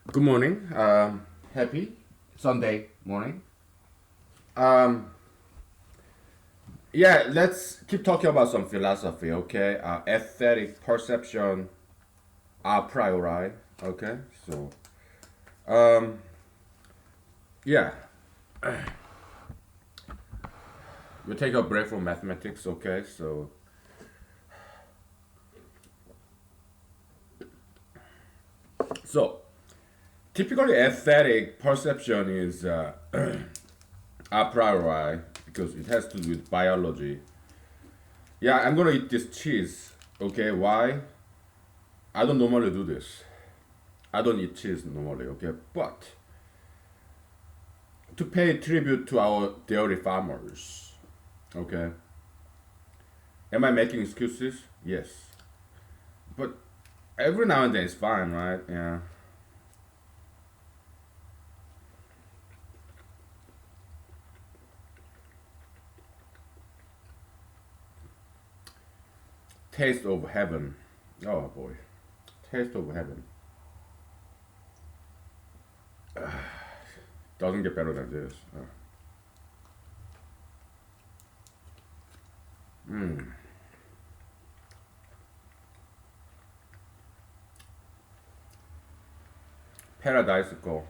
Good morning. Happy Sunday morning. Um, yeah, let's keep talking about some philosophy, okay? Aesthetic perception a priori, okay? So, um, yeah, we'll take a break from mathematics, okay? So typically aesthetic perception is a priori because it has to do with biology. Yeah, I'm gonna eat this cheese, okay? Why? I don't normally do this. I don't eat cheese normally, okay? But to pay tribute to our dairy farmers, okay? Am I making excuses? Yes. But every now and then it's fine, right? Yeah. Taste of heaven. Oh boy. Taste of heaven. Doesn't get better than this. Paradisical.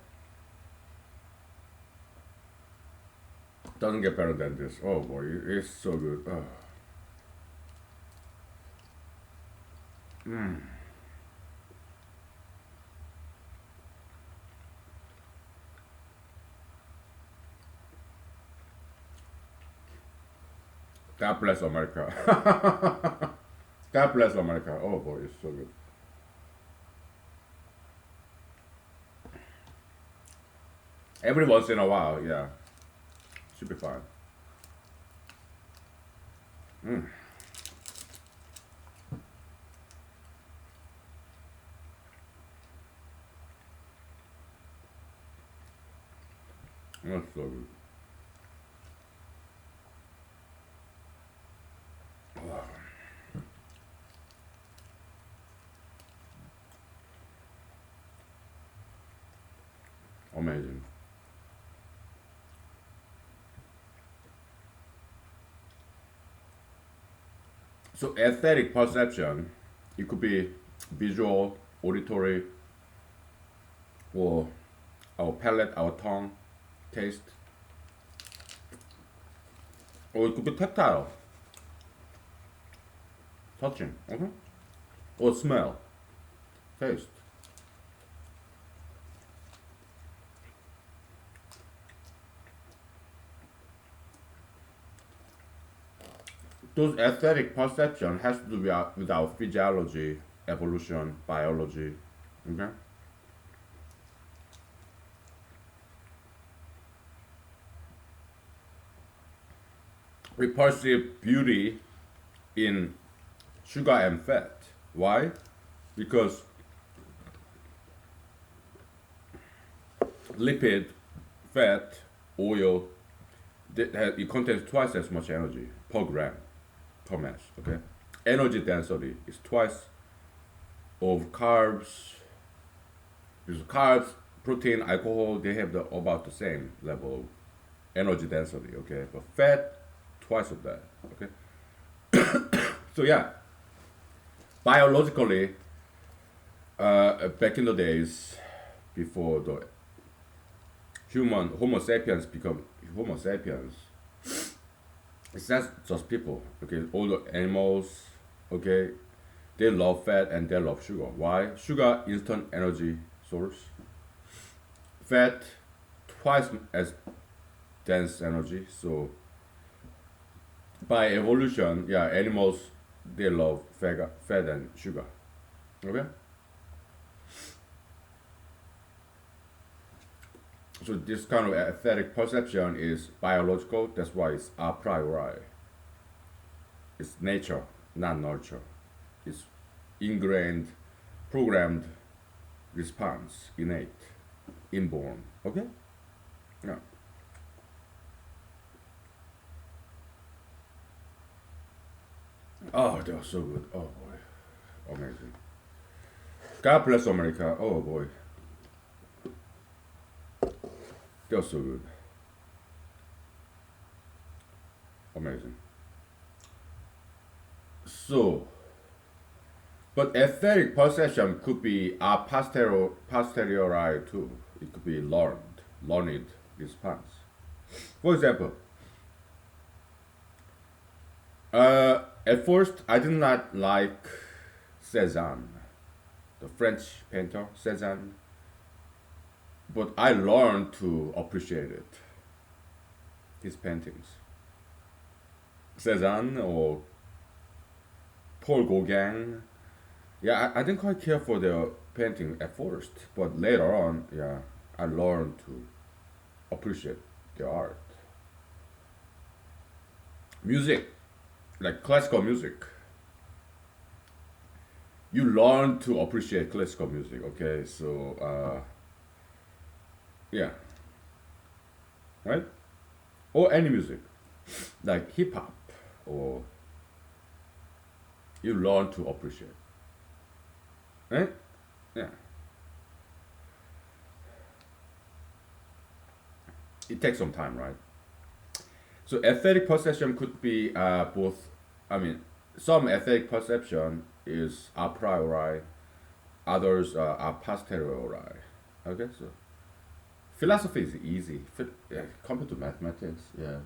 Doesn't get better than this. Oh boy, it's so good. Oh. God bless America. God bless America. Oh boy, it's so good. Every once in a while, yeah. Should be fine. That's so good. Amazing. So aesthetic perception, it could be visual, auditory, or our palate, our tongue, taste, or it could be tactile, touching, or smell, taste. Those aesthetic perception has to do with our physiology, evolution, biology. Okay, we perceive beauty in sugar and fat. Why? Because lipid, fat, oil, it contains twice as much energy per gram per mass. Okay, energy density is twice of carbs. Because carbs, protein, alcohol, they have about the same level of energy density. Okay, but fat, twice of that. Okay, so yeah, biologically, back in the days before the human Homo sapiens become Homo sapiens, it's not just people. Okay, all the animals. Okay, they love fat and they love sugar. Why? Sugar, instant energy source. Fat, twice as dense energy. So by evolution, yeah, animals they love fat and sugar. Okay, so this kind of aesthetic perception is biological. That's why it's a priori. It's nature, not nurture. It's ingrained, programmed response, innate, inborn. Okay? Yeah. Oh, they are so good. Oh boy, amazing. God bless America. Oh boy. They're so good. Amazing. So, but aesthetic perception could be a posteriori too. It could be learned response. For example, at first I did not like Cézanne, the French painter Cézanne, but I learned to appreciate it. His paintings, Cézanne or Paul Gauguin. Yeah, I didn't quite care for their painting at first, but later on, yeah, I learned to appreciate their art. Music, like classical music, you learn to appreciate classical music. Okay, so yeah, right, or any music like hip hop, or you learn to appreciate, right? Yeah, it takes some time, right? So aesthetic perception could be both. I mean, some aesthetic perception is a priori, others are posteriori. Okay, so philosophy is easy yeah, compared to mathematics. Yeah,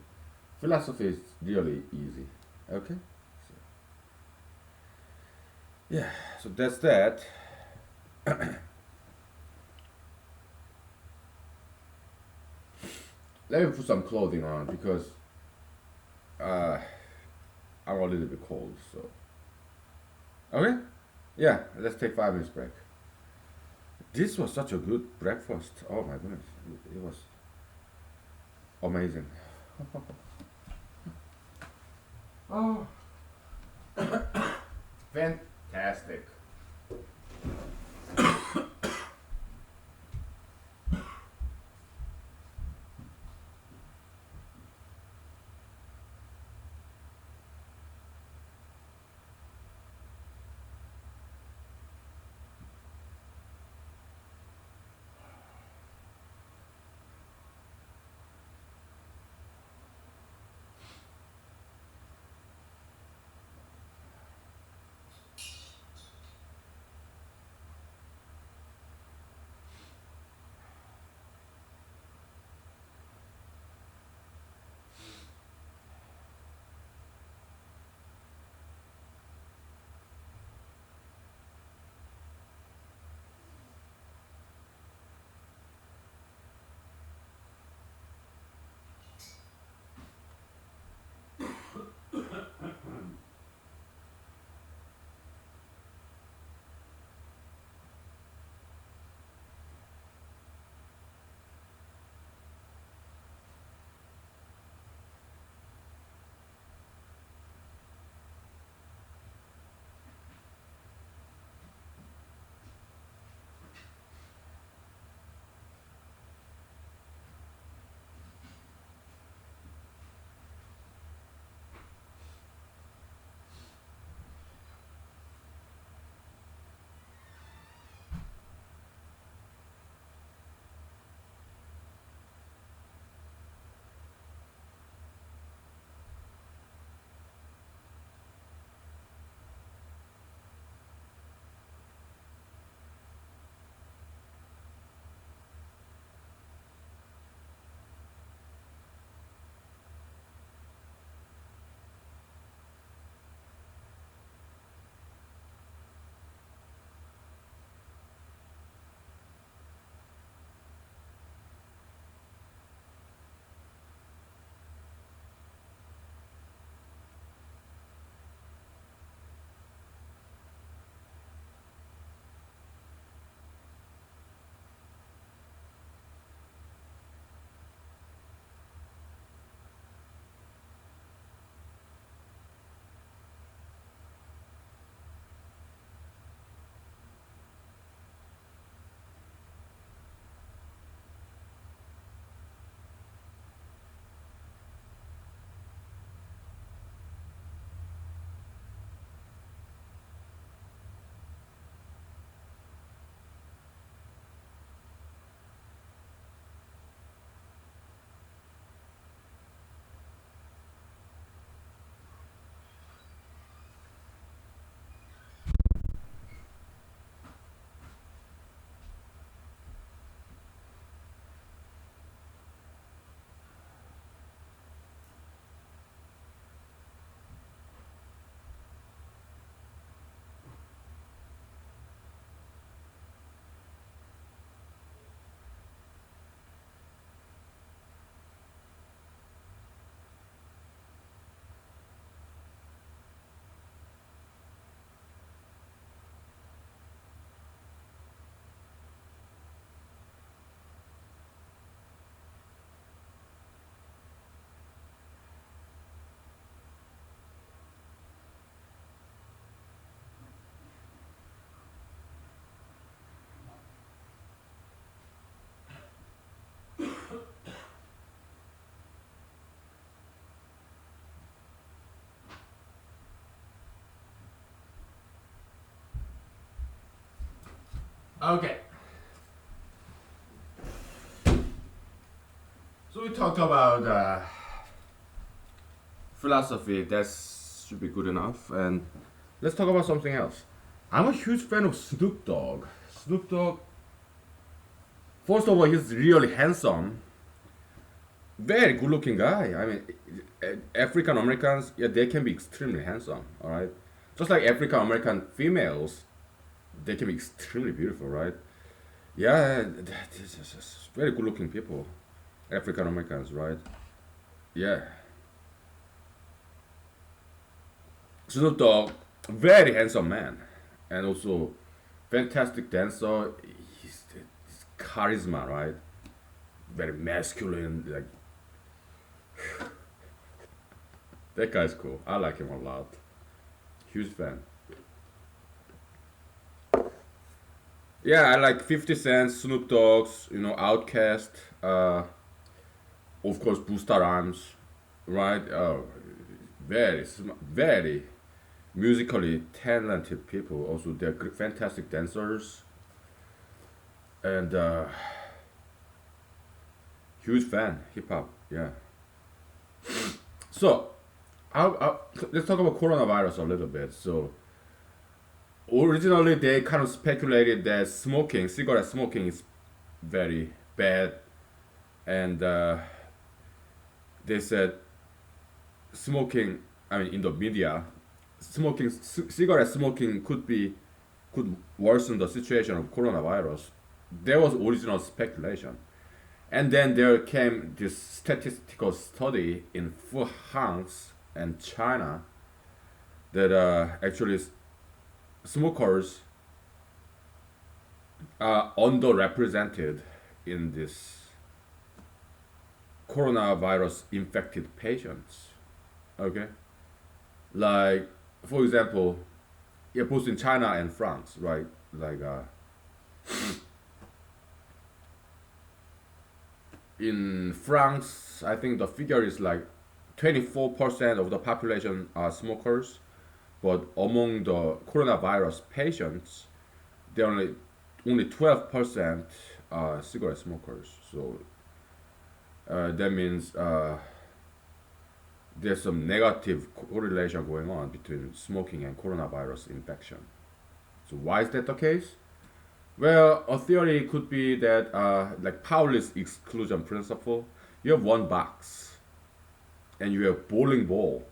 philosophy is really easy. Okay, so, yeah, so that's that. Let me put some clothing on because uh, I'm a little bit cold. So okay, yeah, let's take 5 minutes break. This was such a good breakfast. Oh my goodness, it was amazing. Oh, fantastic. Okay. So we talked about philosophy. That should be good enough. And let's talk about something else. I'm a huge fan of Snoop Dogg. Snoop Dogg. First of all, he's really handsome. Very good-looking guy. I mean, African Americans, yeah, they can be extremely handsome. All right, just like African American females, they can be extremely beautiful, right? Yeah, this is just very good-looking people, African Americans, right? Yeah, Snoop Dogg, very handsome man, and also fantastic dancer. He's charisma, right? Very masculine. Like that guy's cool. I like him a lot. Huge fan. Yeah, I like 50 Cent, Snoop Dogg's, Outkast, of course, Busta Rhymes, right? Very musically talented people. Also, they're fantastic dancers, and huge fan hip hop. Yeah. So, let's talk about coronavirus a little bit. So, originally they kind of speculated that cigarette smoking, is very bad, and they said smoking. I mean, in the media, cigarette smoking could worsen the situation of coronavirus. There was original speculation. And then there came this statistical study in Wuhan and China that actually smokers are underrepresented in this coronavirus infected patients. Okay, like for example, yeah, both in China and France, right? Like in France, I think the figure is like 24% of the population are smokers, but among the coronavirus patients, there are only 12% are cigarette smokers. So that means there's some negative correlation going on between smoking and coronavirus infection. So why is that the case? Well, a theory could be that like Pauli's exclusion principle. You have one box and you have bowling ball.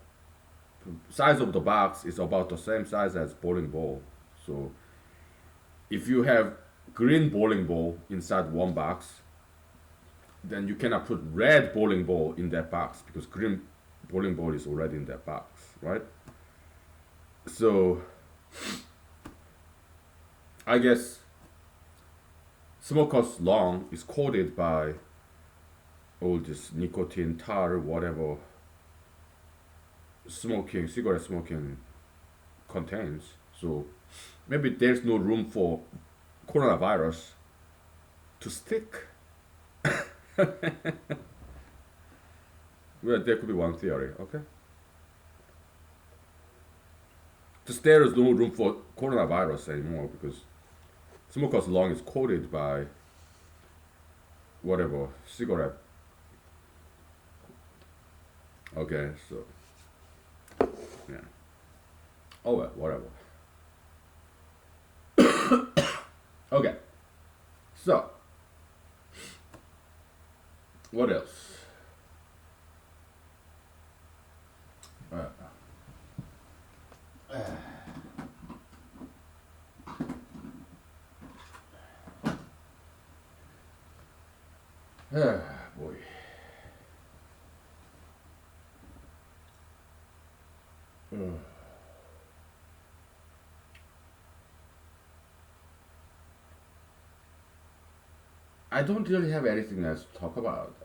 Size of the box is about the same size as bowling ball. So if you have green bowling ball inside one box, then you cannot put red bowling ball in that box because green bowling ball is already in that box, right? So I guess smoker's lung is coated by all this nicotine, tar, whatever cigarette smoking contains. So maybe there's no room for coronavirus to stick. Well, there could be one theory, okay? Just there is no room for coronavirus anymore because smoker's lung is coated by whatever cigarette. Okay, so yeah. Oh well, whatever. Okay, so what else? Uh, boy. I don't really have anything else to talk about.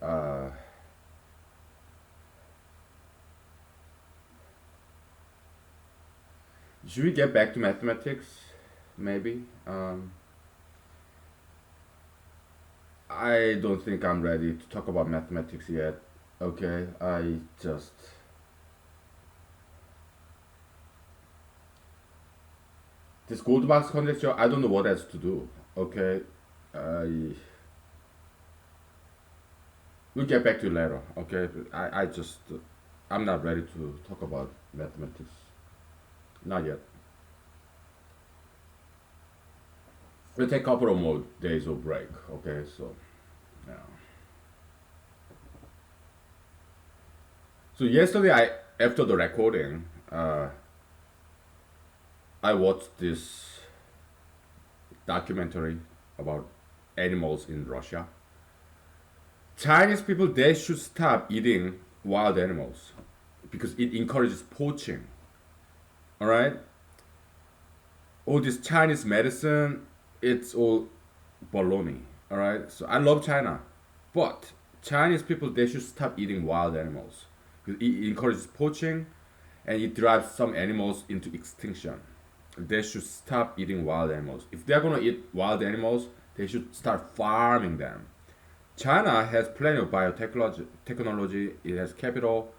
Should we get back to mathematics? Maybe. I don't think I'm ready to talk about mathematics yet. Okay, I just. This gold box conjecture, I don't know what else to do. Okay, I we'll get back to you later. Okay, I just I'm not ready to talk about mathematics. Not yet. We'll take a couple of more days of break. Okay, so yeah. So yesterday, I after the recording, I watched this documentary about animals in Russia. Chinese people, they should stop eating wild animals because it encourages poaching. All right, all this Chinese medicine, it's all baloney. All right, so I love China, but Chinese people, they should stop eating wild animals because it encourages poaching and it drives some animals into extinction. They should stop eating wild animals. If they're gonna eat wild animals, they should start farming them. China has plenty of biotechnology. Technology. It has capital.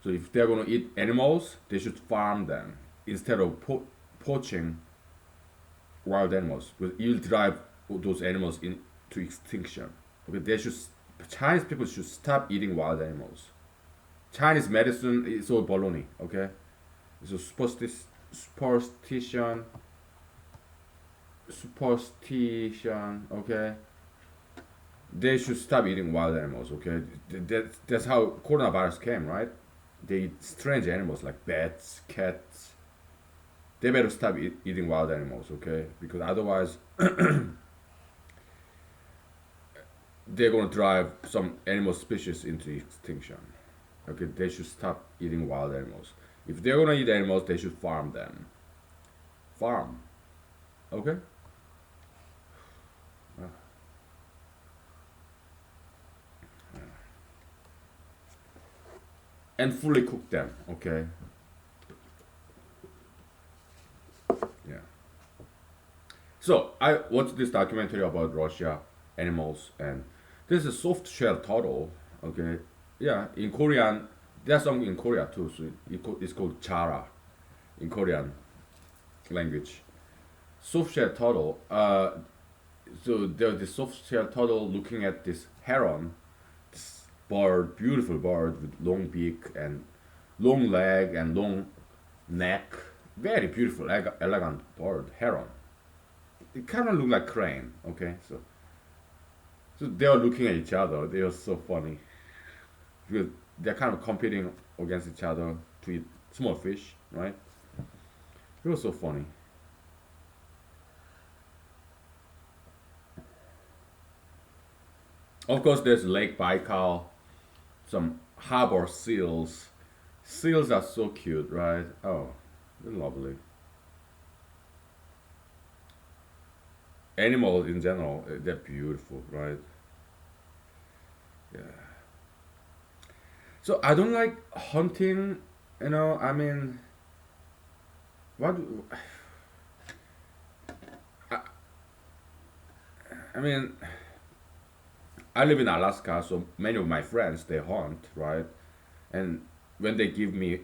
So if they're gonna eat animals, they should farm them instead of poaching wild animals. Because you'll drive those animals into extinction. Okay, they should. Chinese people should stop eating wild animals. Chinese medicine is all baloney. Okay, so superstition, superstition. Okay, they should stop eating wild animals. Okay, that's how coronavirus came, right? They eat strange animals like bats, cats. They better stop eating wild animals, okay? Because otherwise, they're gonna drive some animal species into extinction. Okay, they should stop eating wild animals. If they're gonna eat animals, they should farm them. Farm, okay? And fully cook them, okay? Yeah. So I watched this documentary about Russia animals, and there's a soft shell turtle. Okay, yeah, in Korean, there's some in Korea too. So it's called chara in Korean language. Soft shell turtle. So there's this soft shell turtle looking at this heron, this bird, beautiful bird with long beak and long leg and long neck. Very beautiful, elegant bird, heron. It kind of look like crane. Okay, so they are looking at each other. They are so funny because they're kind of competing against each other to eat small fish, right? It was so funny. Of course, there's Lake Baikal, some harbor seals. Seals are so cute, right? Oh, they're lovely. Animals in general, they're beautiful, right? Yeah. So I don't like hunting. I mean, what? I, I mean, I live in Alaska, so many of my friends they hunt, right? And when they give me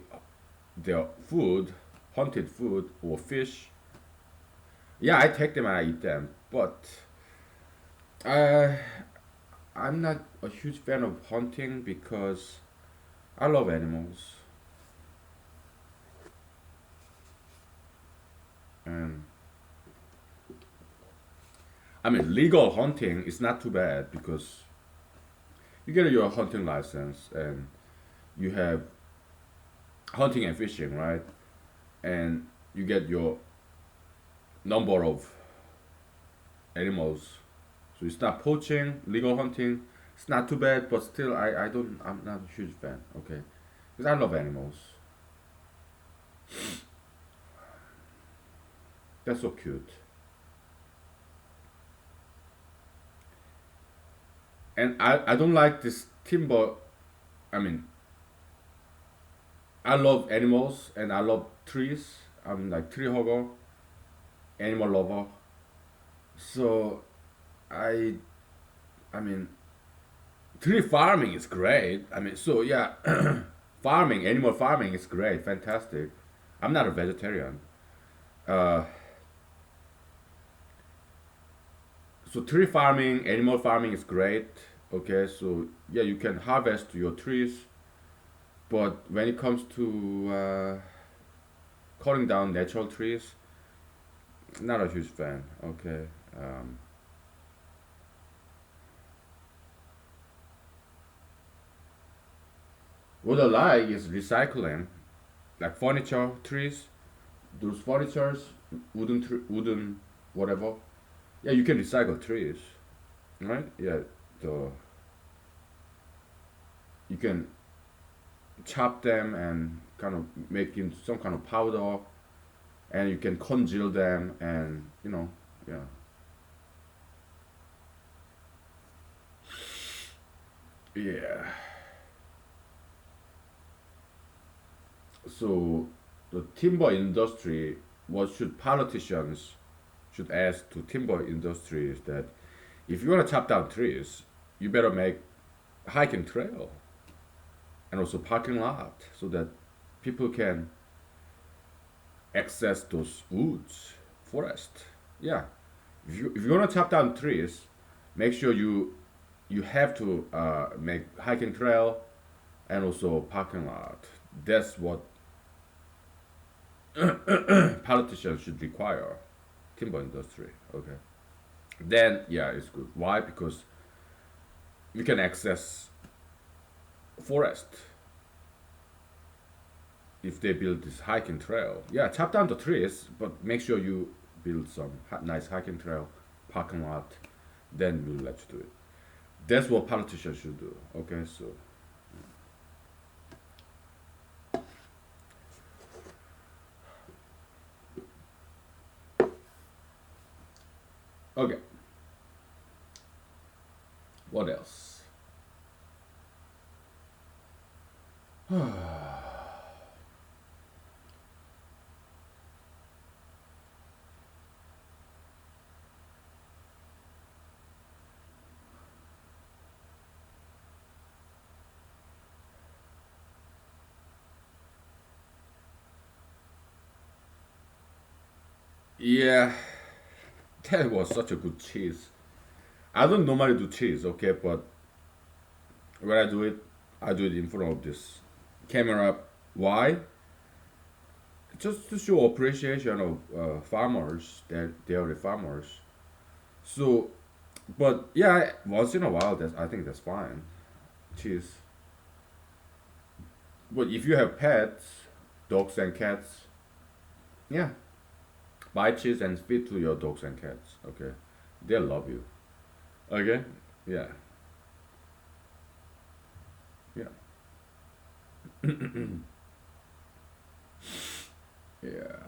their food, hunted food or fish, yeah, I take them and I eat them. But I I'm not a huge fan of hunting because I love animals, and I mean legal hunting is not too bad because you get your hunting license and you have hunting and fishing, right? And you get your number of animals. So you start poaching, legal hunting. It's not too bad, but still, I'm not a huge fan. Okay, because I love animals. They're so cute, and I don't like this timber. I mean, I love animals and I love trees. I'm like tree hugger, animal lover. So I I mean tree farming is great. I mean, so yeah, farming, animal farming is great, fantastic. I'm not a vegetarian. Uh, So tree farming, animal farming is great. Okay, so yeah, you can harvest your trees, but when it comes to cutting down natural trees, not a huge fan. Okay, um, what I like is recycling, like furniture trees. Those furnitures, wooden, whatever. Yeah, you can recycle trees, right? Yeah, the you can chop them and kind of make into some kind of powder, and you can congeal them, and yeah. Yeah. So the timber industry, what should politicians should ask to timber industry is that if you want to chop down trees, you better make hiking trail and also parking lot so that people can access those woods, forest. Yeah, if you want to chop down trees, make sure you have to make hiking trail and also parking lot. That's what politicians should require timber industry. Okay, then yeah, it's good. Why? Because you can access forest if they build this hiking trail. Yeah, chop down the trees, but make sure you build some nice hiking trail, parking lot. Then we'll let you do it. That's what politicians should do. Okay, so okay, what else? Yeah, that was such a good cheese. I don't normally do cheese, okay, but when I do it in front of this camera. Why? Just to show appreciation of farmers, that dairy farmers. So, but yeah, once in a while, I think that's fine. Cheese. But if you have pets, dogs and cats, yeah, buy cheese and feed to your dogs and cats. Okay, they love you. Okay, yeah, yeah, yeah.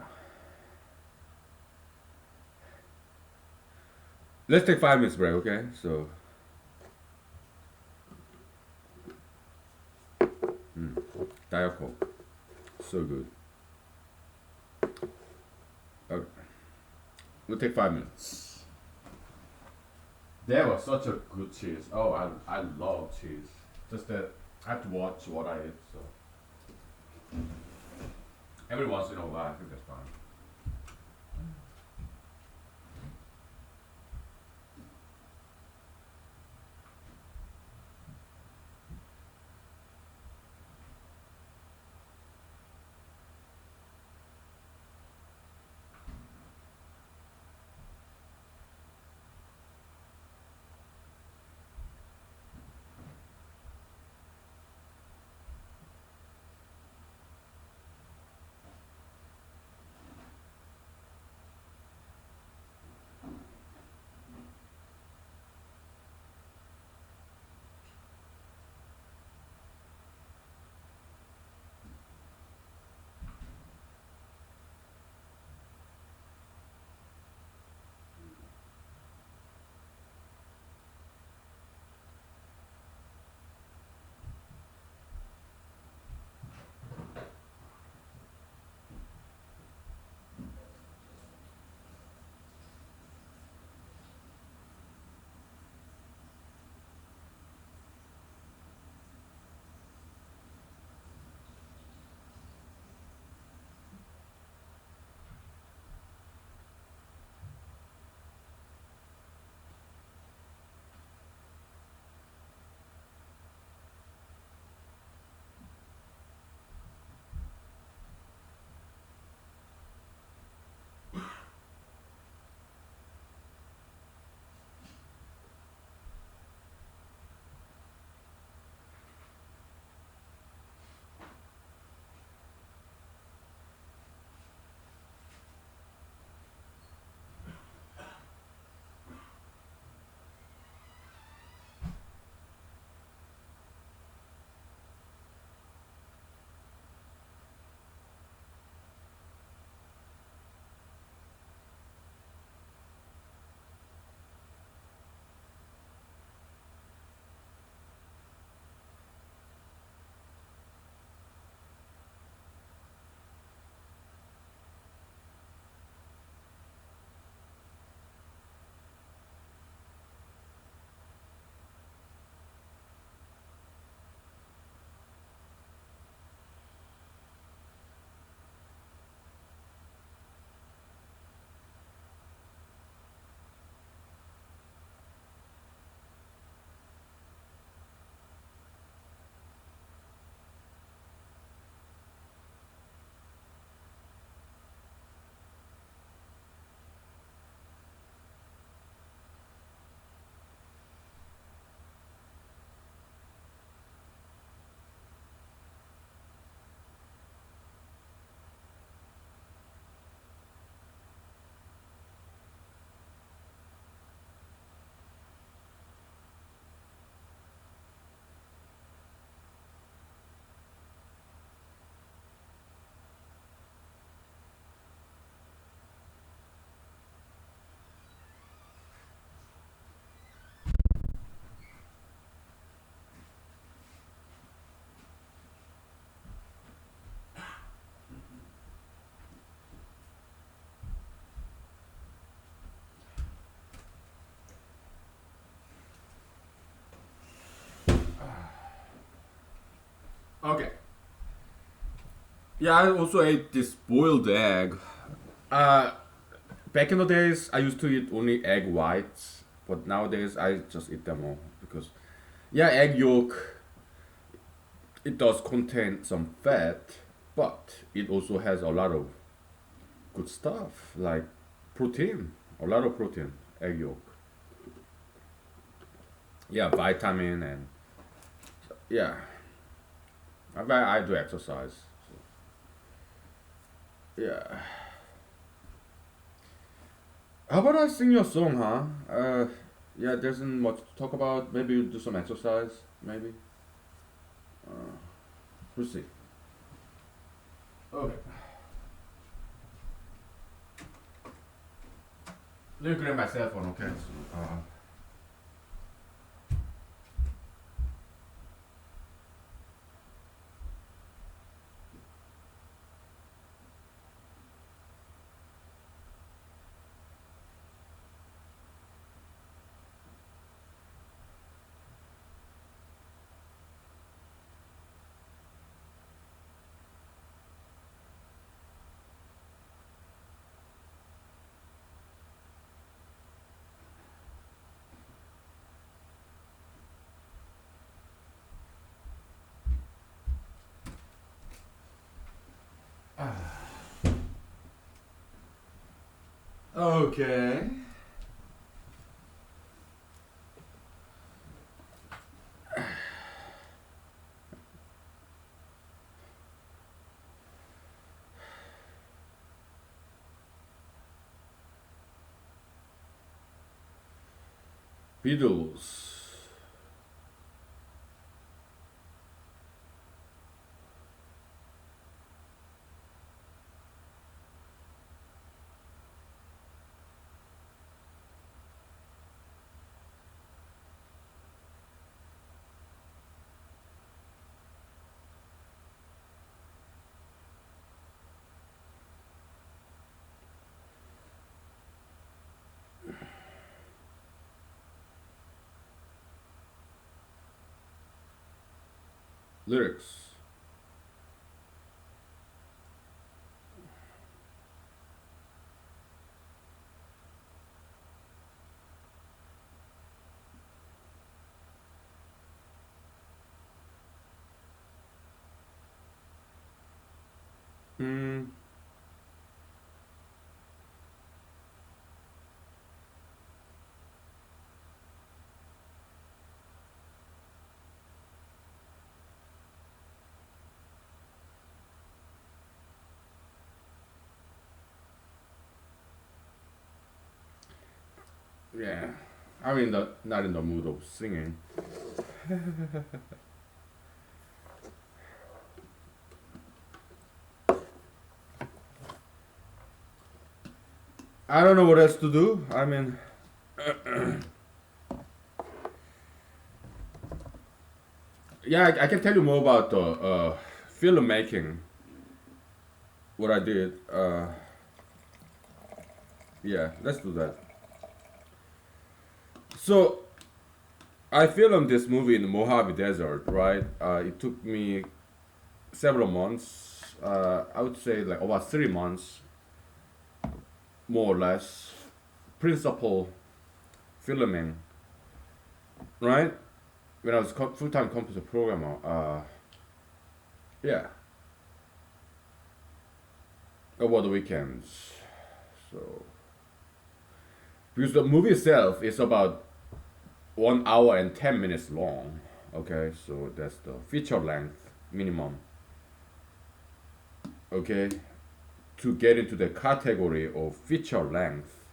Let's take 5 minutes break. Okay, so Diet Coke, so good. Okay, we'll take 5 minutes. That was such a good cheese. Oh, I love cheese. Just that I have to watch what I eat. So every once in a while, I think that's fine. Okay. Yeah, I also ate this boiled egg. Uh, Back in the days, I used to eat only egg whites, but nowadays I just eat them all because, yeah, egg yolk, it does contain some fat, but it also has a lot of good stuff like protein, a lot of protein, egg yolk. Yeah, vitamin and yeah, I do exercise. So, yeah. How about I sing your song, huh? Yeah, there isn't much to talk about. Maybe you do some exercise. Maybe. We'll see. Okay. Let me grab my cell phone, okay? So, okay. Beatles. Lyrics. Mm, yeah. I'm in the not in the mood of singing. I don't know what else to do. I mean, yeah, I can tell you more about the filmmaking. What I did. Yeah, let's do that. So I filmed this movie in the Mojave Desert, right? It took me several months. I would say like about 3 months, more or less. Principal filming, right? When I was full-time computer programmer. Yeah, over the weekends. So because the movie itself is about 1 hour and 10 minutes long. Okay, so that's the feature length minimum. Okay, to get into the category of feature length,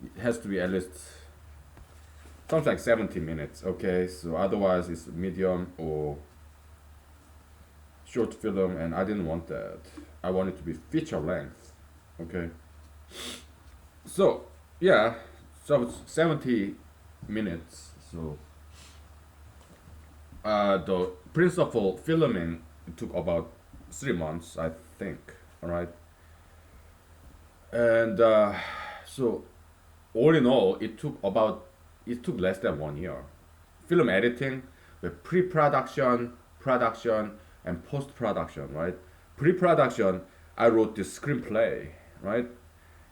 it has to be at least something like 70 minutes. Okay, so otherwise it's medium or short film, and I didn't want that. I want it to be feature length. Okay, so yeah, so it's 70 minutes. So the principal filming took about 3 months, I think. All right, and so all in all, it took less than 1 year. Film editing, with pre-production, production, and post production, right? Pre production, I wrote this screenplay, right?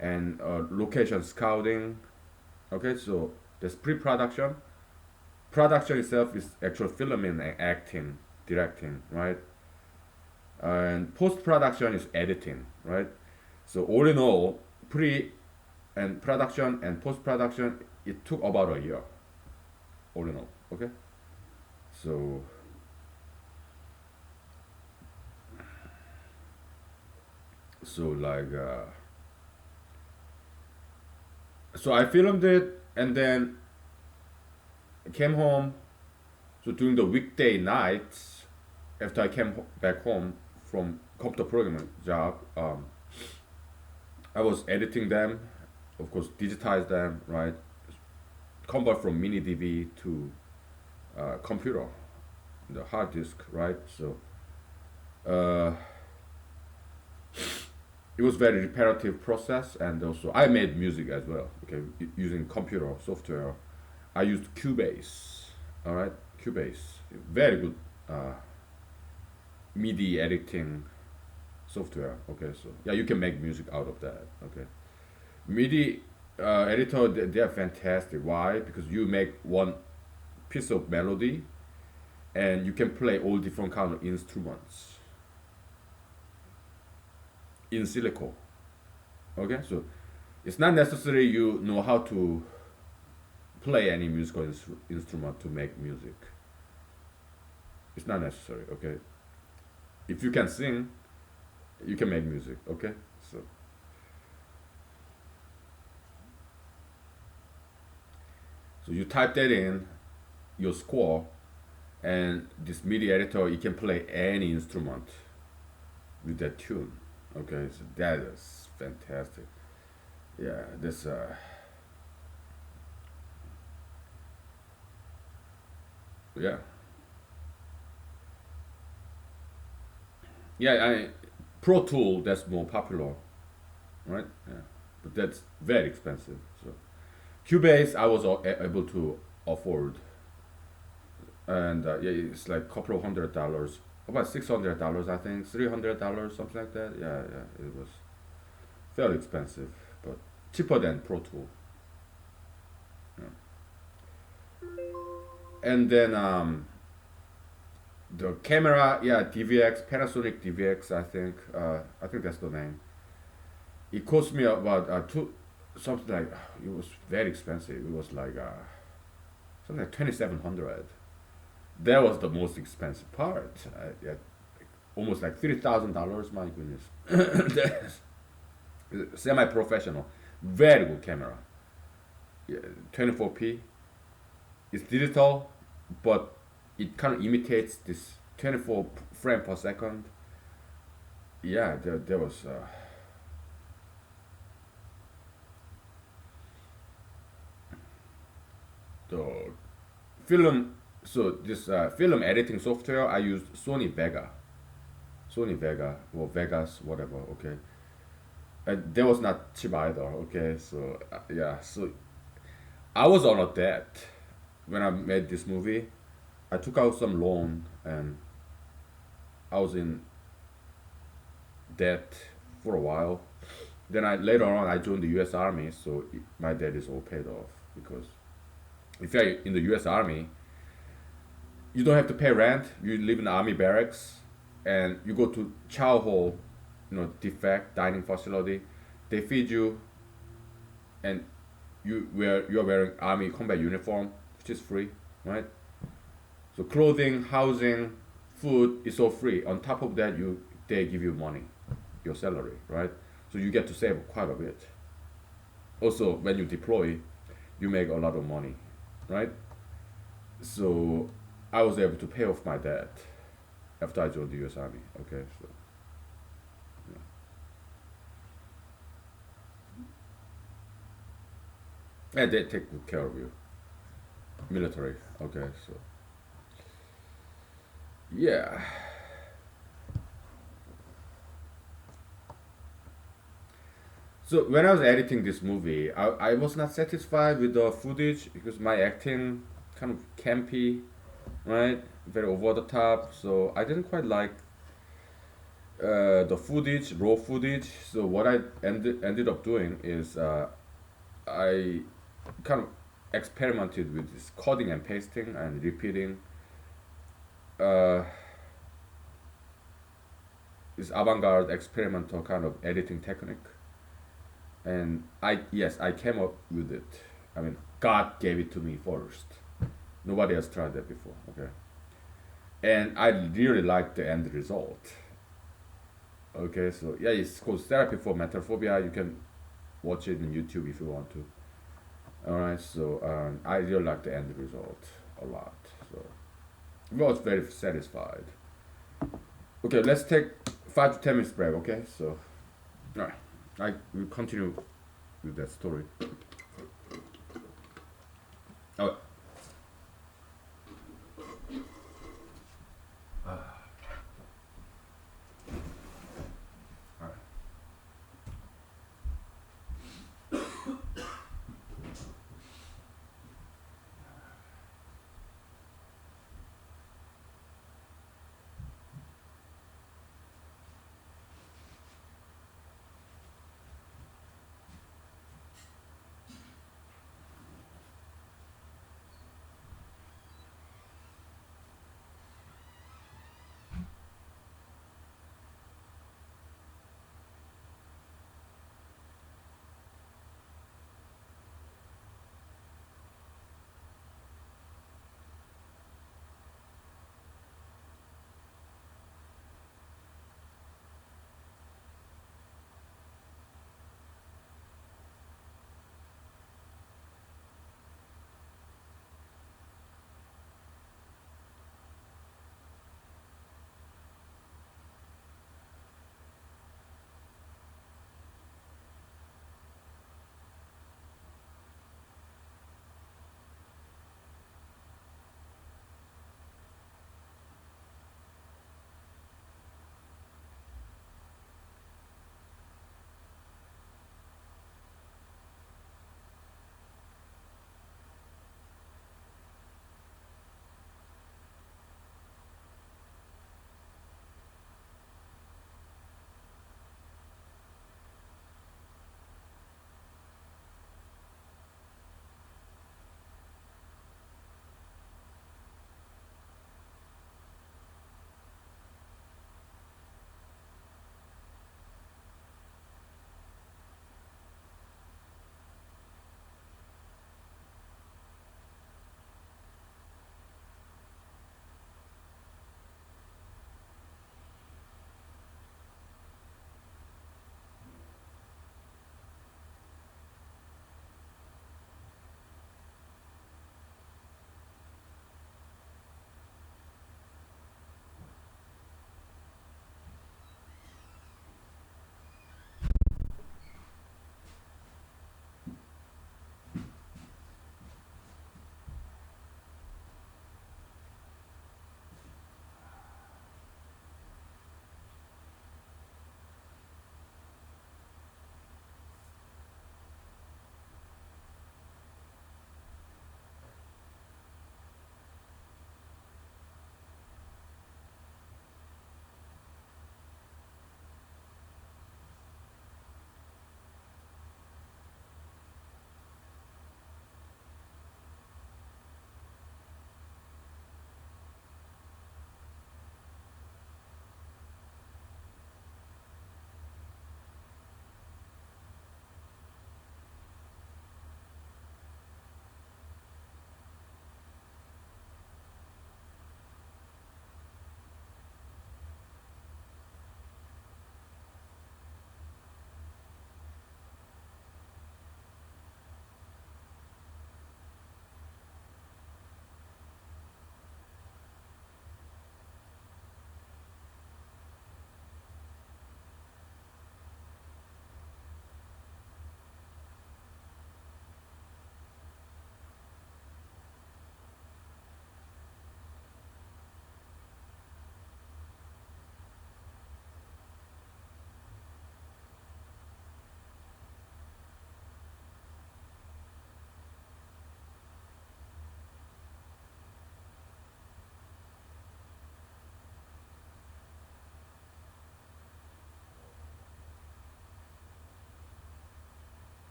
And location scouting. Okay, so there's pre production. Production itself is actual filming and acting, directing, right? And post production is editing, right? So all in all, pre and production and post production, it took about a year, all in all. Okay, so like so I filmed it and then came home. So during the weekday nights, after I came back home from computer programming job, I was editing them, of course, digitize them, right? Convert from mini DV to computer, the hard disk, right? So uh, it was very repetitive process, and also I made music as well. Okay, using computer software. I used Cubase. All right, Cubase, very good uh, MIDI editing software. Okay, so yeah, you can make music out of that. Okay, MIDI editor, they are fantastic. Why? Because you make one piece of melody, and you can play all different kind of instruments in silico. Okay, so it's not necessary you know how to play any musical instrument to make music. It's not necessary. Okay, if you can sing, you can make music. Okay, so you type that in your score, and this MIDI editor, you can play any instrument with that tune. Okay, so that is fantastic. Yeah, this yeah, yeah. I Pro Tool, that's more popular, right? Yeah, but that's very expensive. So Cubase, I was able to afford, and yeah, it's like a couple of $100, about $600, I think, $300, something like that. Yeah, yeah, it was fairly expensive, but cheaper than Pro Tool. Yeah. And then the camera, yeah, DVX, Panasonic DVX, I think that's the name. It cost me about something like, it was very expensive. It was like something like 2,700. That was the most expensive part. Yeah, almost like $3,000. My goodness, semi-professional, very good camera. Yeah, 24p. It's digital, but it kind of imitates this 24 frame per second. Yeah, there was the film. So this film editing software, I used Sony Vega or Vegas, whatever. Okay, and that was not cheap either. Okay, so yeah, so I was on a debt when I made this movie. I took out some loan, and I was in debt for a while. Then I later on I joined the U.S. Army, so my debt is all paid off. Because if you're in the U.S. Army, you don't have to pay rent. You live in the army barracks, and you go to chow hall, defect dining facility. They feed you, and you're wearing army combat uniform, which is free, right? So clothing, housing, food is all free. On top of that, they give you money, your salary, right? So you get to save quite a bit. Also, when you deploy, you make a lot of money, right? So I was able to pay off my debt after I joined the U.S. Army. Okay, so yeah, they take good care of you. Military. Okay, so yeah. So when I was editing this movie, I was not satisfied with the footage because my acting kind of campy, right? Very over the top. So I didn't quite like the footage, raw footage. So what I ended up doing is I kind of experimented with this cutting and pasting and repeating uh, this avant-garde experimental kind of editing technique. And I came up with it. I mean, God gave it to me first. Nobody has tried that before. Okay, and I really like the end result. Okay, so yeah, it's called Therapy for Mental Phobia. You can watch it on YouTube if you want to. All right, so I really like the end result a lot. So I was very satisfied. Okay, let's take 5 to 10 minutes break. Okay, so all right, I will continue with that story. Oh, all right.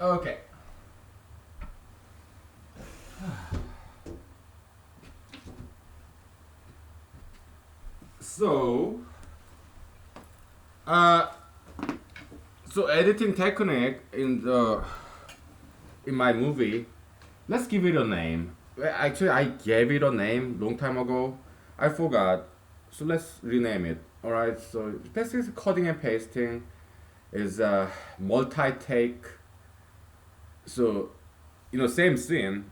Okay. So, uh, so editing technique in my movie, let's give it a name. Actually, I gave it a name long time ago. I forgot. So let's rename it. All right. So basically, cutting and pasting is multi-take. So, same scene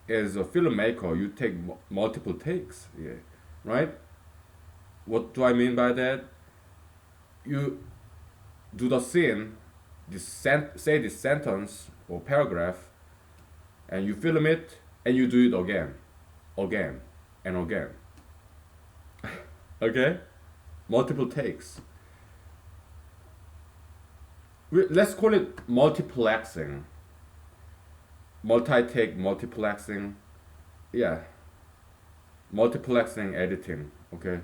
as a filmmaker, you take multiple takes. Yeah. Right. What do I mean by that? You do the scene, say this sentence or paragraph, and you film it, and you do it again, again, and again. Okay, multiple takes. Let's call it multiplexing. Multi-take multiplexing. Yeah, multiplexing editing. Okay.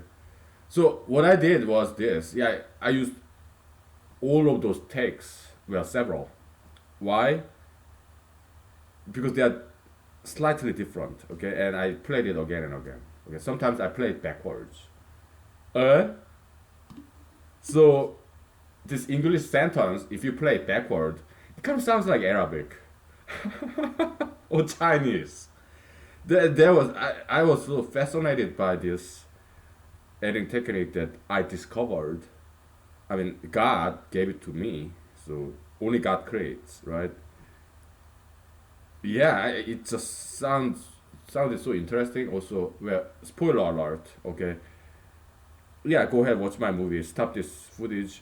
So what I did was this. Yeah, I used all of those takes. Well, several. Why? Because they are slightly different. Okay, and I played it again and again. Okay, sometimes I play it backwards. Uh. So this English sentence, if you play it backward, it kind of sounds like Arabic or Chinese. I was so fascinated by this editing technique that I discovered. I mean, God gave it to me, so only God creates, right? Yeah, it just sounded so interesting. Also, well, spoiler alert. Okay, yeah, go ahead, watch my movie. Stop this footage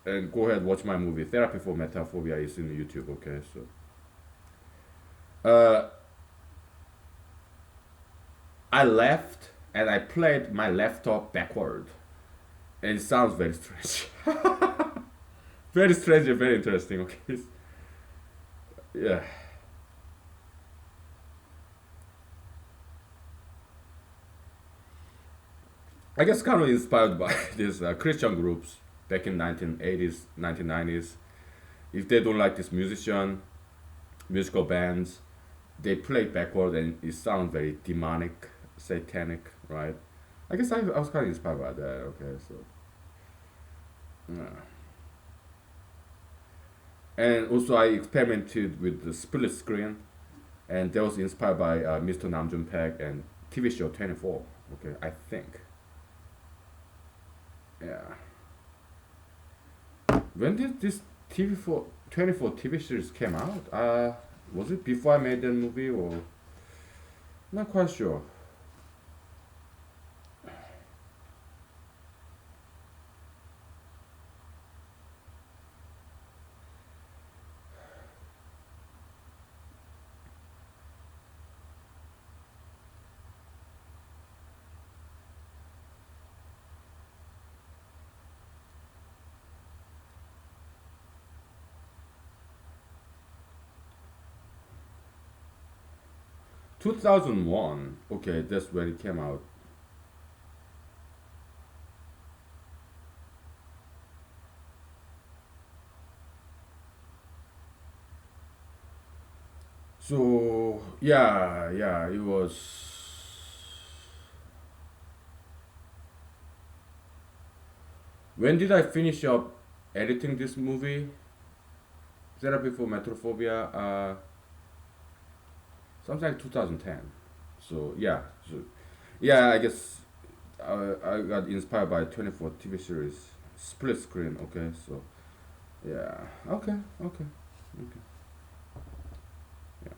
and go ahead, watch my movie. Therapy for Metaphobia is in YouTube. Okay, so uh, I left and I played my laptop backward, and it sounds very strange. Very strange and very interesting. Okay, yeah. I guess kind of inspired by these Christian groups back in 1980s, 1990s. If they don't like this musical bands, they play backward and it sounds very demonic, satanic, right? I guess I was kind of inspired by that. Okay, so yeah. And also I experimented with the split screen, and that was inspired by Mr. Namjoon Paik and TV show 24. Okay, I think. Yeah. When did this TV 24 TV series came out? Was it before I made that movie or not quite sure. 2001. Okay, that's when it came out. So yeah, yeah, it was. When did I finish up editing this movie? Therapy for Metrophobia. Something like 2010. So yeah, yeah, I guess I got inspired by 24 TV series, split screen. Okay, so yeah, okay, okay, okay. Yeah.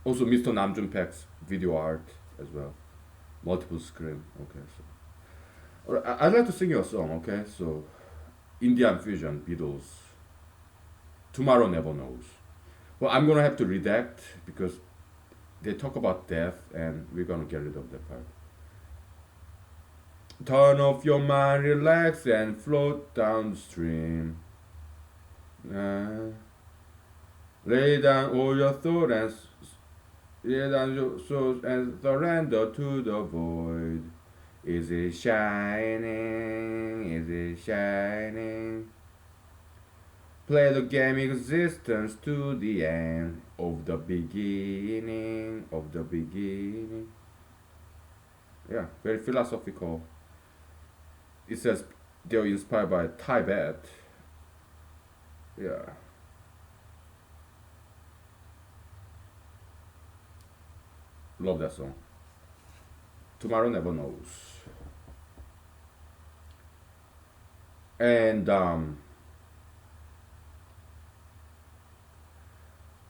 Also, Mr. Namjoon Paik's video art as well, multiple screen. Okay, so alright, I'd like to sing you a song. Okay, so Indian fusion, Beatles, Tomorrow Never Knows. Well, I'm gonna have to redact because they talk about death, and we're gonna get rid of that part. Turn off your mind, relax, and float down the stream. Uh, lay down all your thoughts and lay down your souls and surrender to the void. Is it shining? Is it shining? Play the game existence to the end of the beginning of the beginning. Yeah, very philosophical. It says they're inspired by Tibet. Yeah, love that song. Tomorrow never knows. And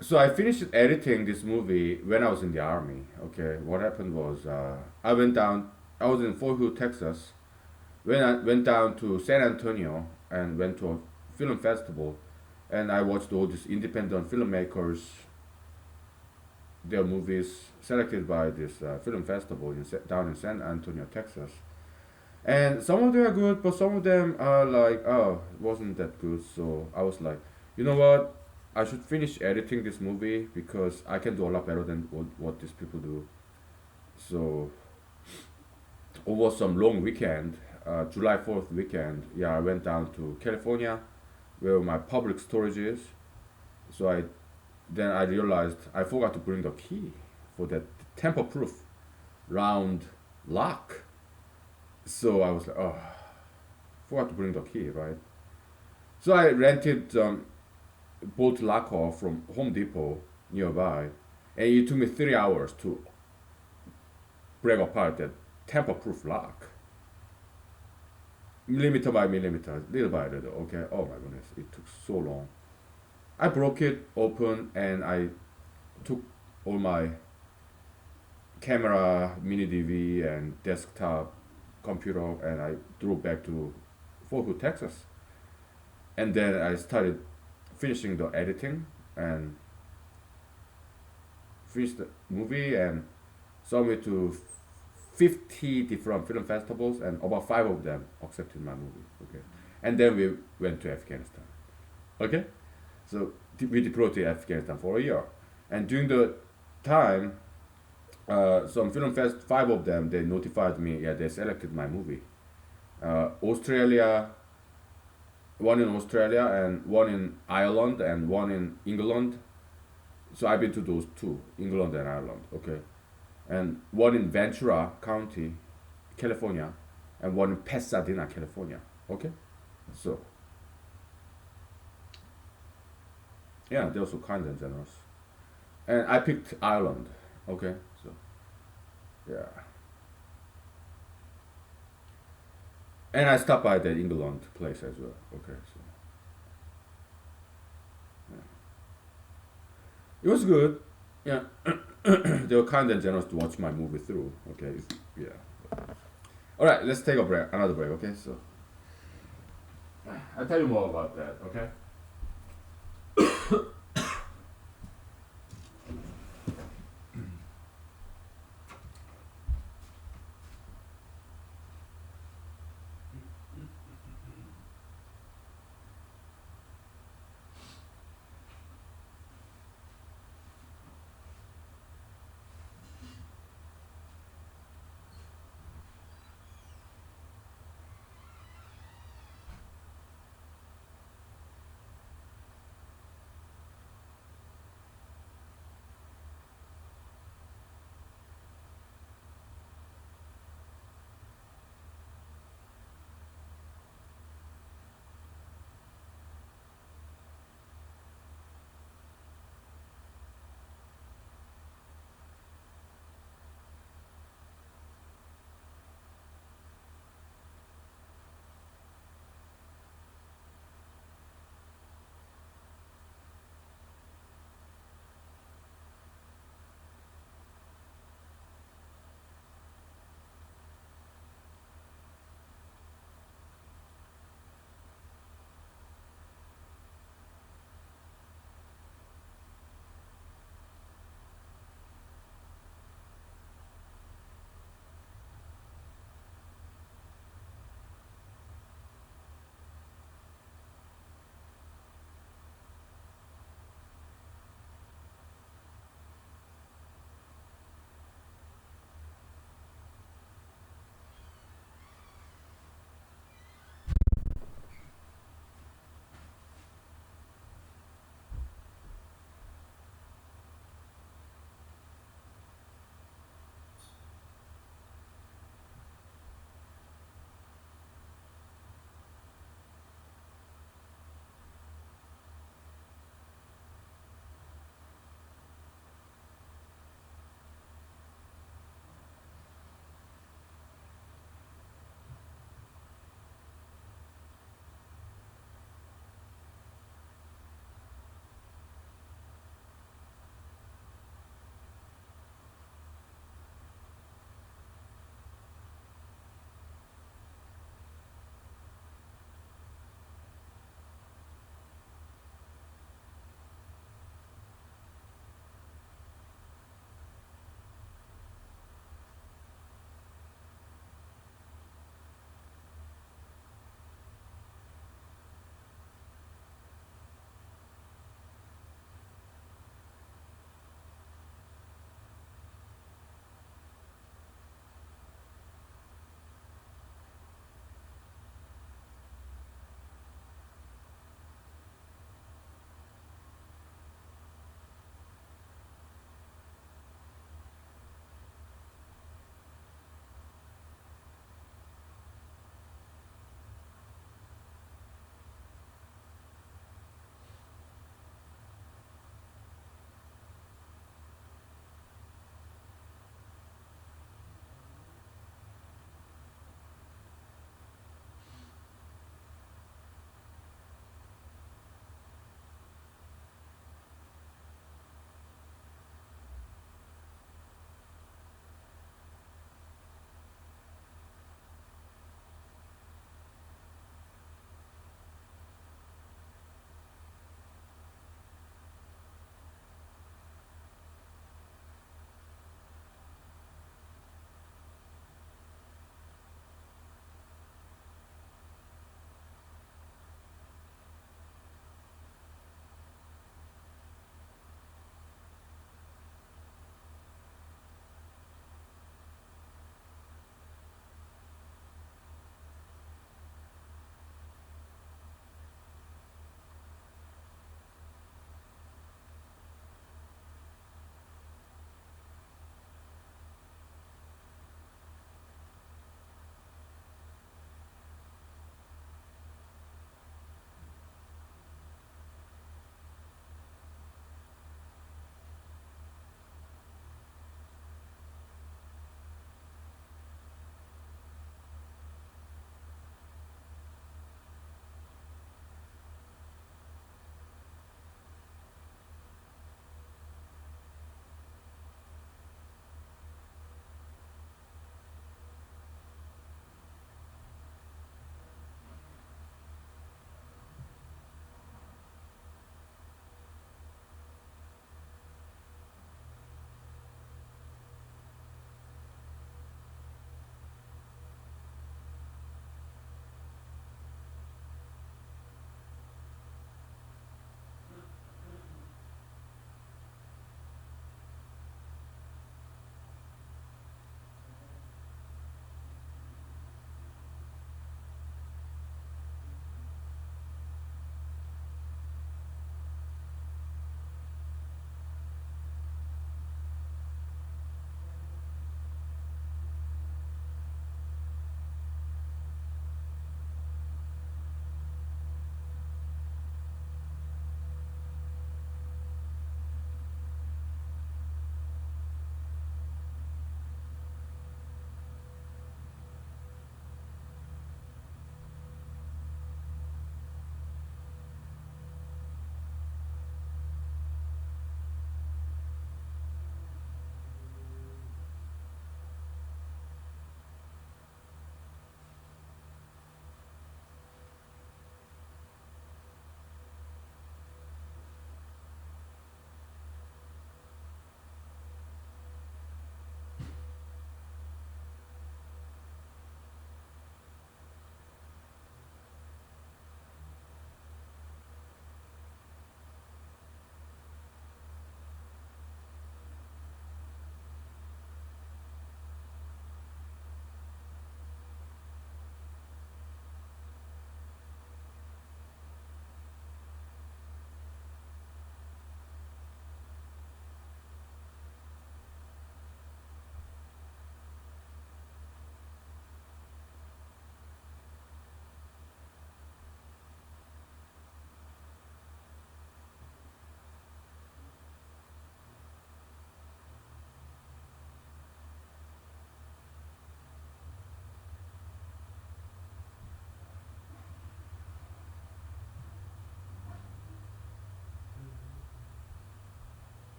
so I finished editing this movie when I was in the army. Okay, what happened was I went down. I was in Fort Hood, Texas. When I went down to San Antonio and went to a film festival, and I watched all these independent filmmakers, their movies selected by this film festival down in San Antonio, Texas. And some of them are good, but some of them are like, oh, it wasn't that good. So I was like, you know what? I should finish editing this movie because I can do a lot better than what these people do. So over some long weekend, July 4th weekend, yeah, I went down to California where my public storage is. So I realized I forgot to bring the key for that tamper-proof round lock. So I was like, oh, forgot to bring the key, right? So I rented bolt locker from Home Depot nearby, and it took me 3 hours to break apart that tamper-proof lock, millimeter by millimeter, little by little. Okay. Oh my goodness, it took so long. I broke it open and I took all my camera, mini DV, and desktop computer, and I drove back to Fort Hood, Texas. And then I started finishing the editing and finished the movie and submitted to 50 different film festivals, and about five of them accepted my movie. Okay, and then we went to Afghanistan. Okay, so we deployed to Afghanistan for a year, and during the time, some film fest, five of them, they notified me. Yeah, they selected my movie. Australia, one in Australia, and one in Ireland, and one in England. So I've been to those two, England and Ireland. Okay, and one in Ventura County, California, and one in Pasadena, California. Okay, so yeah, they're so kind and generous. And I picked Ireland. Okay, so yeah, and I stopped by the England place as well. Okay, so yeah. It was good. Yeah, they were kind and generous to watch my movie through. Okay, yeah. All right, let's take a break, another break. Okay, so I'll tell you more about that. Okay.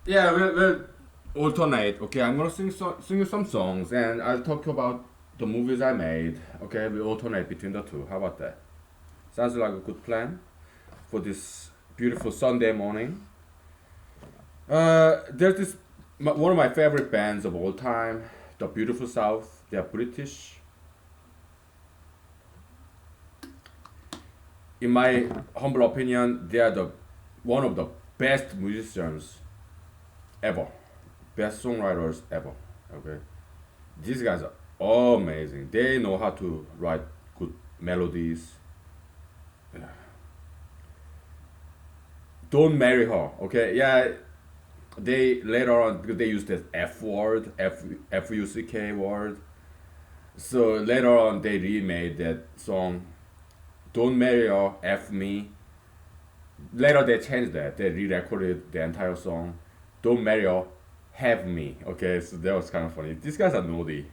Yeah, we'll alternate. Okay, I'm gonna sing you some songs, and I'll talk about the movies I made. Okay, we alternate between the two. How about that? Sounds like a good plan for this beautiful Sunday morning. There's this one of my favorite bands of all time, the Beautiful South. They are British. In my humble opinion, they are the one of the best musicians ever, best songwriters ever. Okay, these guys are amazing. They know how to write good melodies. Don't marry her. Okay, yeah. They later on because they use this F word, Fuck word. So later on they remade that song. Don't marry her, F me. Later they changed that. They re-recorded the entire song. Don't marry her, have me. Okay, so that was kind of funny. These guys are naughty.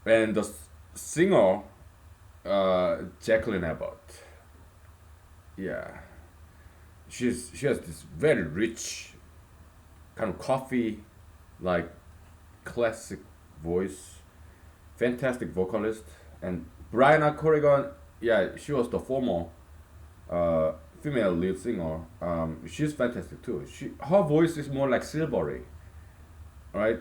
And the singer, Jacqueline Abbott. Yeah, she has this very rich kind of coffee like classic voice, fantastic vocalist. And Brianna Corrigan, yeah, she was the former uh, female lead singer. She's fantastic too. Her voice is more like silvery, right?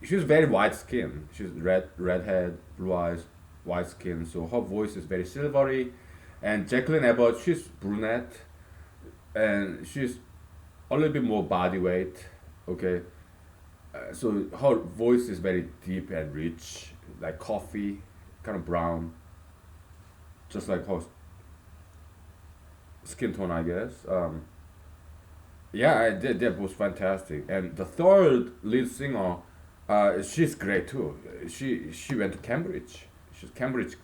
She's very white skin. She's redhead, blue eyes, white skin. So her voice is very silvery. And Jacqueline Abbott, she's brunette, and she's a little bit more body weight. Okay, so her voice is very deep and rich, like coffee, kind of brown, just like her skin tone, I guess. Yeah, they're both fantastic. And the third lead singer, she's great too. She went to Cambridge. She's Cambridge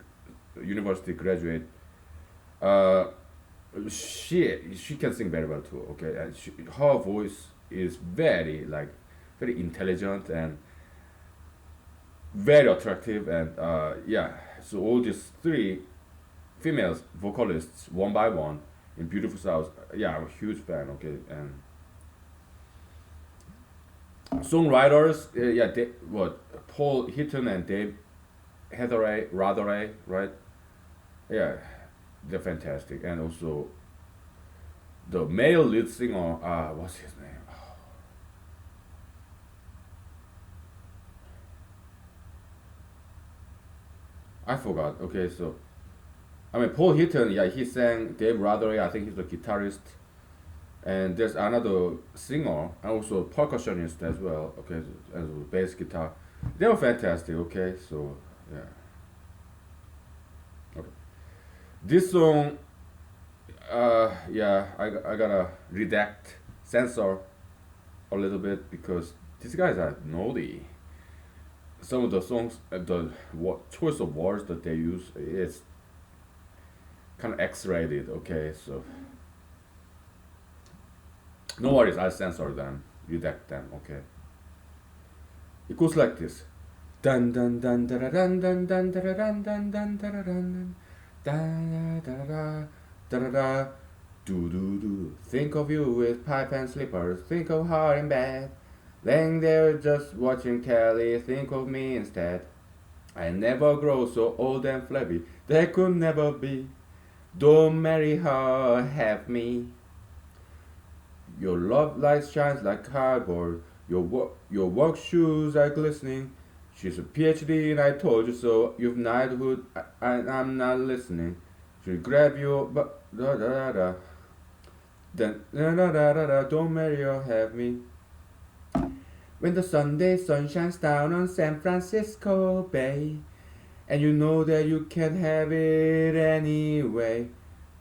University graduate. Uh, she can sing very well too. Okay, and her voice is very like very intelligent and very attractive. And yeah, so all these three females vocalists one by one in Beautiful South. Yeah, I'm a huge fan. Okay, and songwriters. Yeah, what Paul Hitton and Dave Rotheray, right? Yeah, they're fantastic. And also the male lead singer. What's his name? I forgot. Okay, so I mean Paul Hitton. Yeah, he sang. Dave Rotheray. I think he's the guitarist. And there's another singer and also percussionist as well. Okay, as well, bass guitar. They were fantastic. Okay, so yeah. Okay, this song. Yeah, I gotta redact, censor a little bit because these guys are naughty. Some of the songs, the choice of words that they use is kind of X-rated. Okay, so no worries, I'll censor them, redact them. Okay, it goes like this. Dun dun dun dun dun dun dun dun dun dun dun dun dun dun da da da do do do. Think of you with pipe and slippers. Think of her in bed, laying there just watching Kelly. Think of me instead. I never grow so old and flabby. That could never be. Don't marry her, have me. Your love light shines like cardboard. Your work shoes are glistening. She's a PhD and I told you so. You've knighthood and I'm not listening. She'll grab you, but da da da da. Then da da da da da. Don't marry or have me. When the Sunday sun shines down on San Francisco Bay, and you know that you can't have it anyway,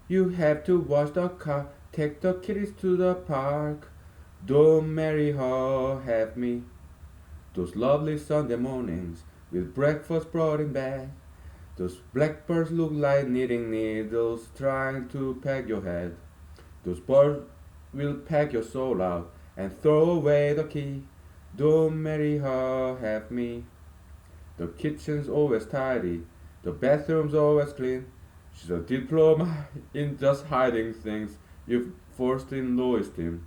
you have to wash the car, take the kiddies to the park. Don't marry her, have me. Those lovely Sunday mornings with breakfast brought in bed. Those blackbirds look like knitting needles trying to peg your head. Those birds will peg your soul out and throw away the key. Don't marry her, have me. The kitchen's always tidy, the bathroom's always clean. She's a diploma in just hiding things you've forced in low esteem.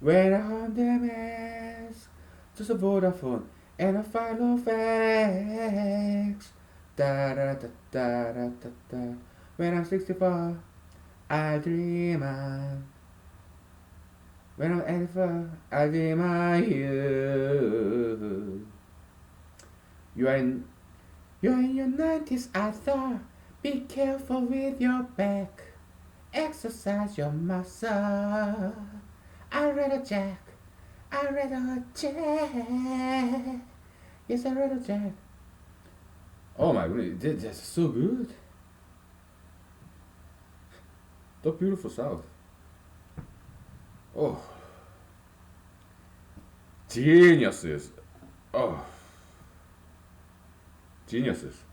When on the mask, just a Vodafone and a follow facts. Da da da da da da da. When I'm 64, I dream on. When I'm 84, I dream on you. You are in, you're in your 90s, I thought. Be careful with your back. Exercise your muscle. I read a Jack. I read a Jack. Yes, I read a Jack. Oh my goodness, that's so good. The beautiful South. Oh, geniuses. Oh, geniuses.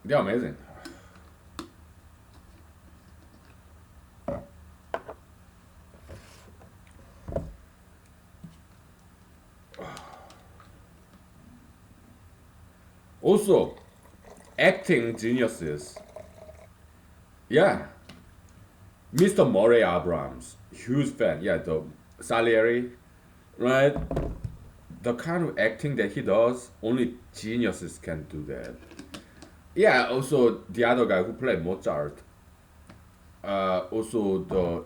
They're amazing. Also, acting geniuses. Yeah, Mr. Murray Abrams, huge fan. Yeah, the Salieri, right? The kind of acting that he does, only geniuses can do that. Yeah, also the other guy who played Mozart. Also the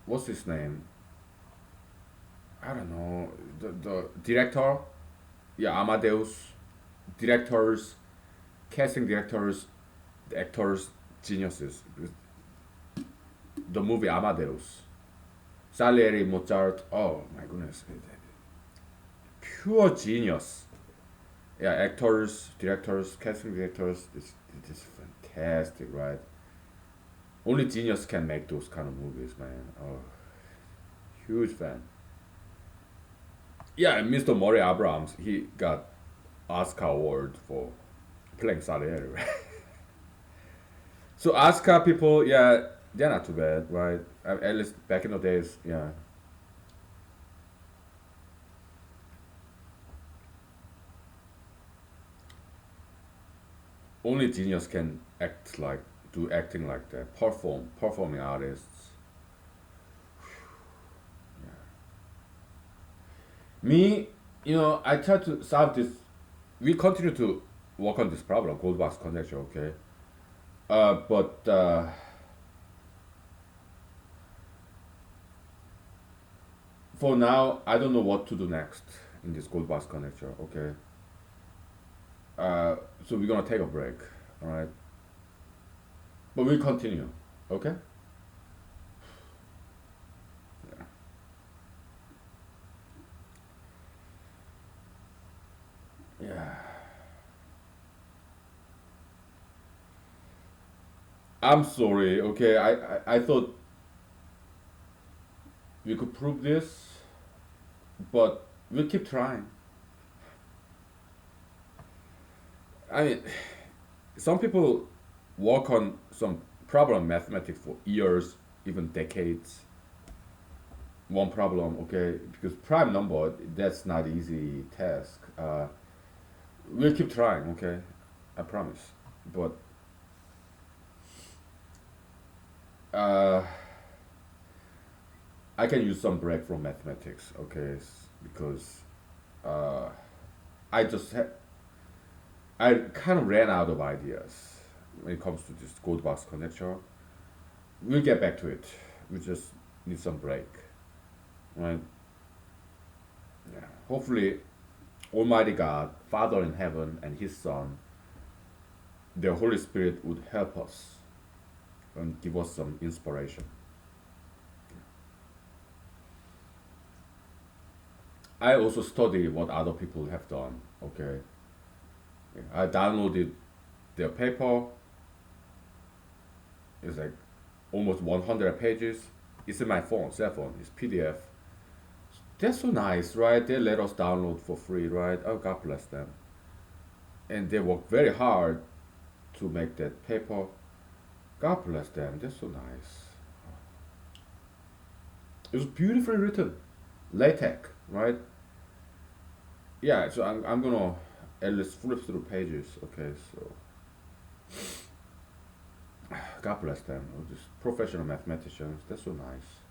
what's his name? I don't know. The director. Yeah, Amadeus. Directors, casting directors, the actors, geniuses. The movie Amadeus. Salieri, Mozart. Oh my goodness, pure genius. Yeah, actors, directors, casting directors. It's fantastic, right? Only genius can make those kind of movies, man. Oh, huge fan. Yeah, and Mr. Murray Abrams, he got Oscar award for playing Salieri, right? So Oscar people, yeah, they're not too bad, right? At least back in the days, yeah. Only genius can act like do acting like that. Performing artists. Me, I try to solve this. We continue to work on this problem, gold box conjecture, okay? But for now, I don't know what to do next in this gold box conjecture, okay? So we're gonna take a break, all right? But we'll continue, okay? Yeah. I'm sorry, okay? I thought we could prove this, but we'll keep trying. I mean, some people work on some problem mathematics for years, even decades. One problem, okay? Because prime number, that's not easy task. We'll keep trying, okay? I promise. But uh, I can use some break from mathematics, okay? Because uh, I just I kind of ran out of ideas when it comes to this gold box conjecture. We'll get back to it. We just need some break, right? Yeah. Hopefully, Almighty God, Father in heaven, and His Son, the Holy Spirit would help us and give us some inspiration. I also study what other people have done. Okay, I downloaded their paper. It's like almost 100 pages. It's in my phone, cell phone. It's PDF. They're so nice, right? They let us download for free, right? Oh, God bless them. And they work very hard to make that paper. God bless them. They're so nice. It was beautifully written. LaTeX, right? Yeah, so I'm gonna at least flip through pages. Okay, so God bless them. Oh, just professional mathematicians. That's so nice.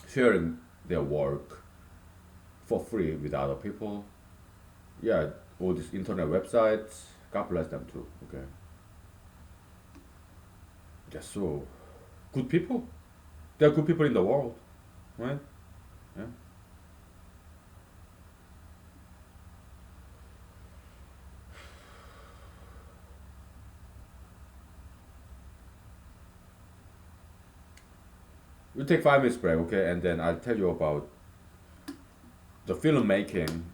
Sharing their work for free with other people. Yeah, all these internet websites. God bless them too. Okay, they're so good people. They're good people in the world, right? Yeah. We'll take 5 minutes break, okay, and then I'll tell you about the filmmaking,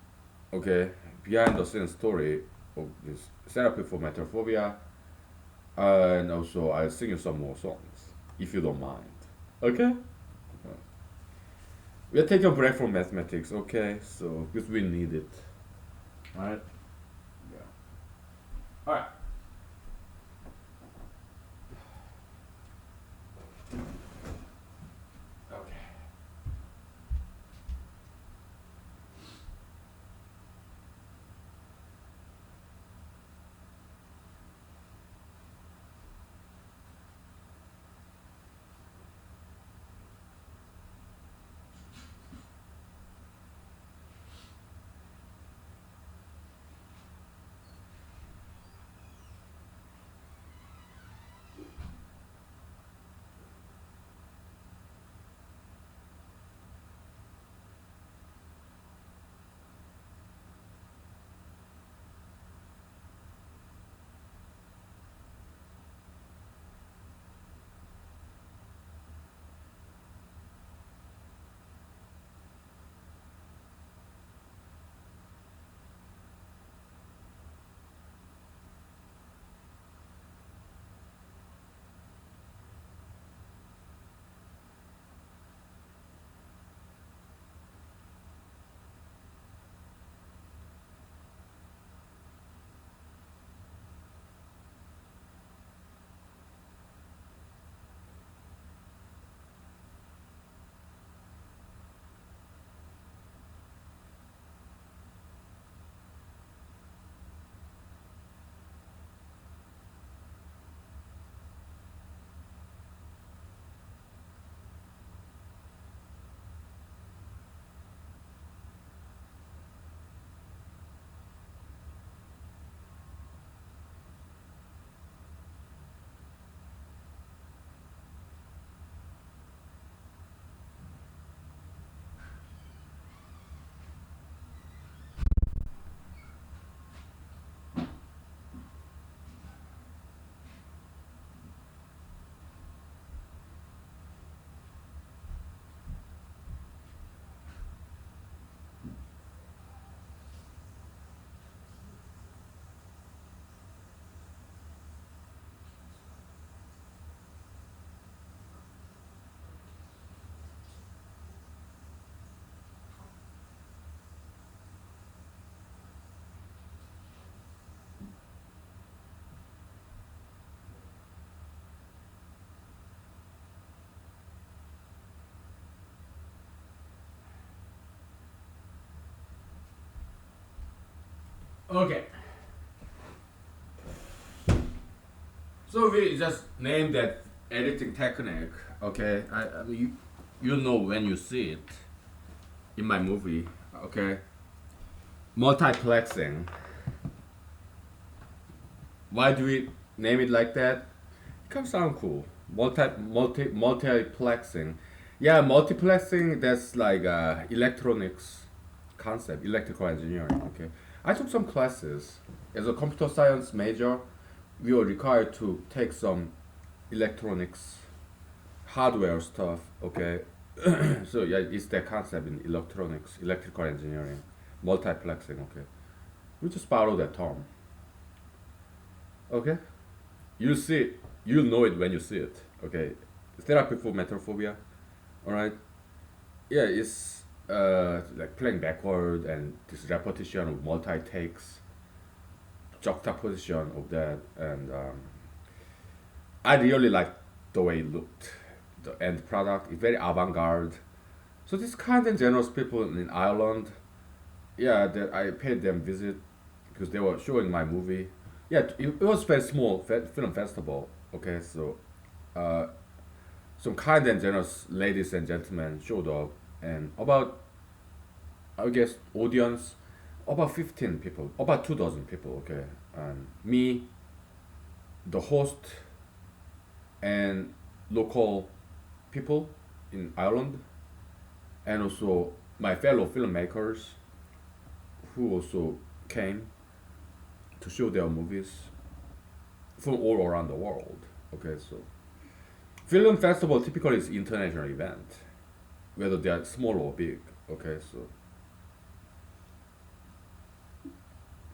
okay, behind the scene story of this therapy for metaphobia, and also I'll sing you some more songs if you don't mind. Okay? We'll take a break from mathematics, okay? So because we need it. Alright? Yeah. Alright. Okay. Okay. So we just name that editing technique, okay? I mean, you know when you see it in my movie, okay? Multiplexing. Why do we name it like that? It can sound cool. Multiplexing. Yeah, multiplexing. That's like electronics concept, electrical engineering. Okay, I took some classes as a computer science major. We were required to take some electronics hardware stuff. Okay, so yeah, it's that concept in electronics, electrical engineering, multiplexing. Okay, we just borrow that term. Okay. You see it, you'll know it when you see it. Okay, therapy for metaphobia. All right. Yeah, it's like playing backward and this repetition of multi takes, juxtaposition of that, and I really like the way it looked. The end product is very avant-garde. So these kind and generous people in Ireland, yeah, that I paid them visit because they were showing my movie. Yeah, it was very small film festival. Okay, so uh, some kind and generous ladies and gentlemen showed up, and about, I guess, audience about 15 people, about 2 dozen people. Okay, and me, the host, and local people in Ireland, and also my fellow filmmakers who also came to show their movies from all around the world. Okay, so film festival typically is international event, whether they are small or big. Okay, so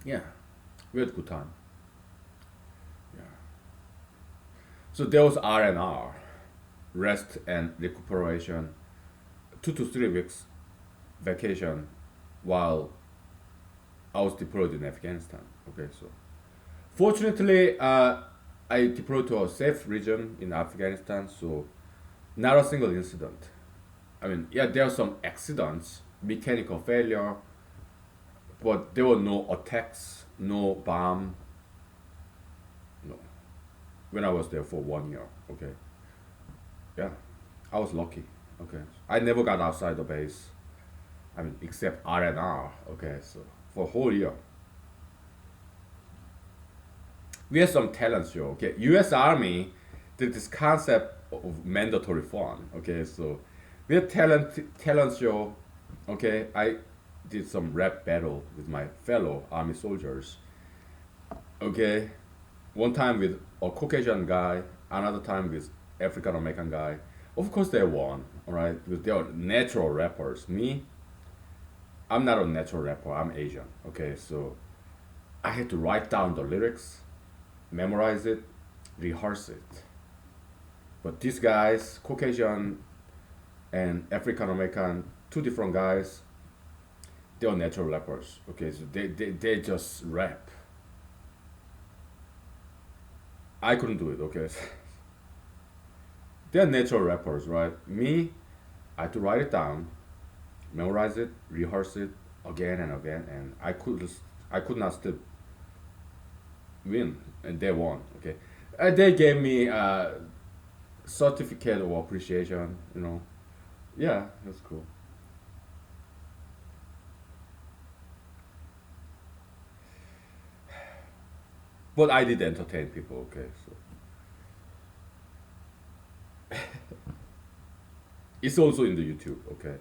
yeah, we had good time. Yeah. So there was R&R, rest and recuperation, 2 to 3 weeks vacation, while I was deployed in Afghanistan. Okay, so fortunately, I deployed to a safe region in Afghanistan, so not a single incident. I mean, yeah, there are some accidents, mechanical failure, but there were no attacks, no bomb, no. When I was there for 1 year, okay, yeah, I was lucky. Okay, I never got outside the base. I mean, except R&R. Okay, so for a whole year, we had some talent show. Okay, U.S. Army did this concept of mandatory fun. Okay, so we had talent show. Okay, I did some rap battle with my fellow army soldiers. Okay, one time with a Caucasian guy, another time with African American guy. Of course, they won. All right, because they are natural rappers. Me, I'm not a natural rapper. I'm Asian. Okay, so I had to write down the lyrics, memorize it, rehearse it. But these guys, Caucasian and African American, two different guys, they are natural rappers. Okay, so they just rap. I couldn't do it. Okay, they're natural rappers, right? Me, I had to write it down, memorize it, rehearse it again and again, and I could not still win, and they won. Okay, they gave me a certificate of appreciation. Yeah, that's cool. But I did entertain people. Okay, so it's also in the YouTube. Okay,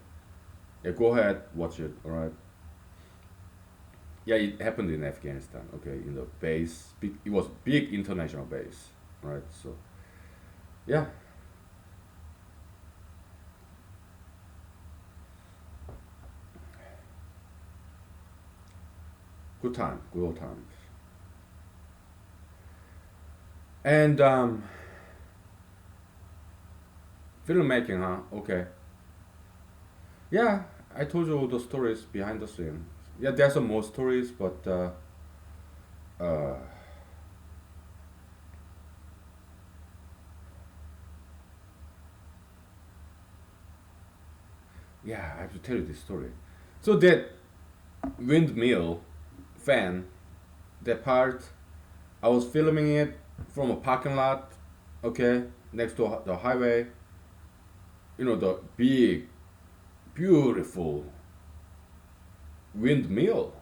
yeah, go ahead, watch it. All right. Yeah, it happened in Afghanistan. Okay, in the base, big, it was big international base. Right. So yeah, good time, good old times. And filmmaking, huh? Okay. Yeah, I told you all the stories behind the scene. Yeah, there's some more stories, but uh, yeah, I have to tell you this story. So that windmill fan, that part, I was filming it from a parking lot, okay, next to the highway. The big, beautiful windmill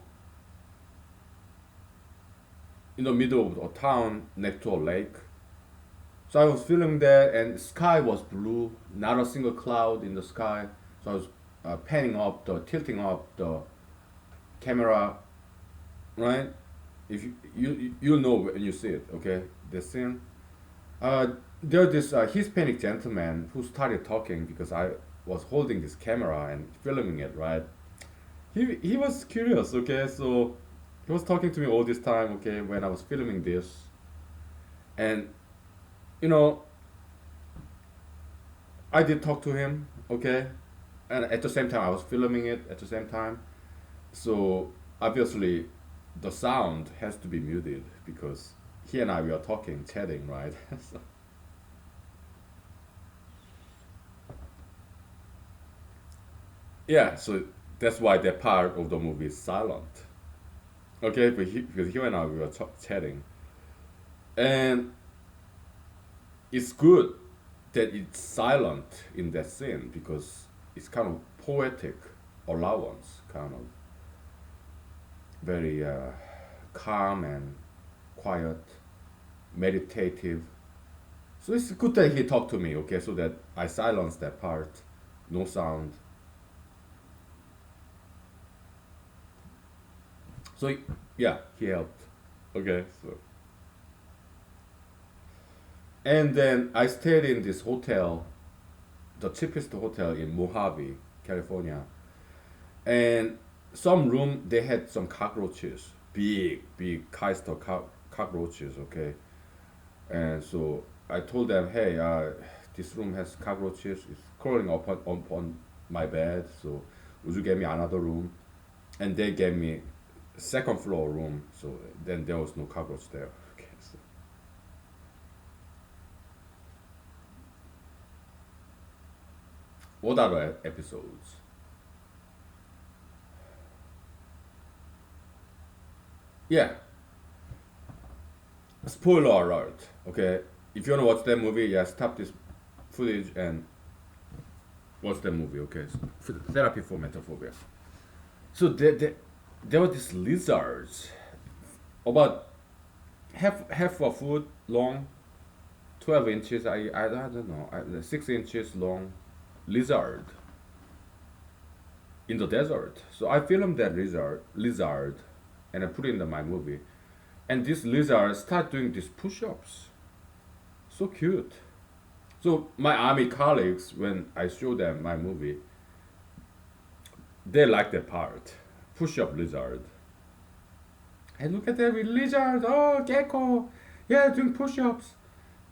in the middle of a town next to a lake. So I was filming there, and sky was blue, not a single cloud in the sky. So I was tilting up the camera, right? If you know when you see it, okay, the scene. Uh, there's this Hispanic gentleman who started talking because I was holding this camera and filming it, right? He was curious, okay, so he was talking to me all this time, okay, when I was filming this, and you know I did talk to him, okay, and at the same time I was filming it at the same time, so obviously the sound has to be muted because he and I we are talking, chatting, right? So, yeah, so that's why that part of the movie is silent, okay, because he and I we were chatting. And it's good that it's silent in that scene because it's kind of poetic allowance, kind of very calm and quiet, meditative. So it's good that he talked to me, okay, so that I silence that part, no sound. So yeah, he helped. Okay, so and then I stayed in this hotel, the cheapest hotel in Mojave, California, and some room they had some cockroaches, big Keister cockroaches, okay, and so I told them, hey, this room has cockroaches, it's crawling upon my bed, so would you give me another room? And they gave me second floor room, so then there was no cockroach there. Okay, so what other episodes? Yeah, spoiler alert. Okay, if you wanna watch that movie, yeah, stop this footage and watch that movie. Okay, so, therapy for mental phobia. So there were these lizards about half a foot long, 12 inches. I don't know, 6 inches long lizard in the desert. So I filmed that lizard, and I put it in my movie. And this lizard start doing these push-ups. So cute. So my army colleagues, when I show them my movie, they like that part. Push-up lizard. And look at every lizard. Oh, gecko. Yeah, doing push-ups.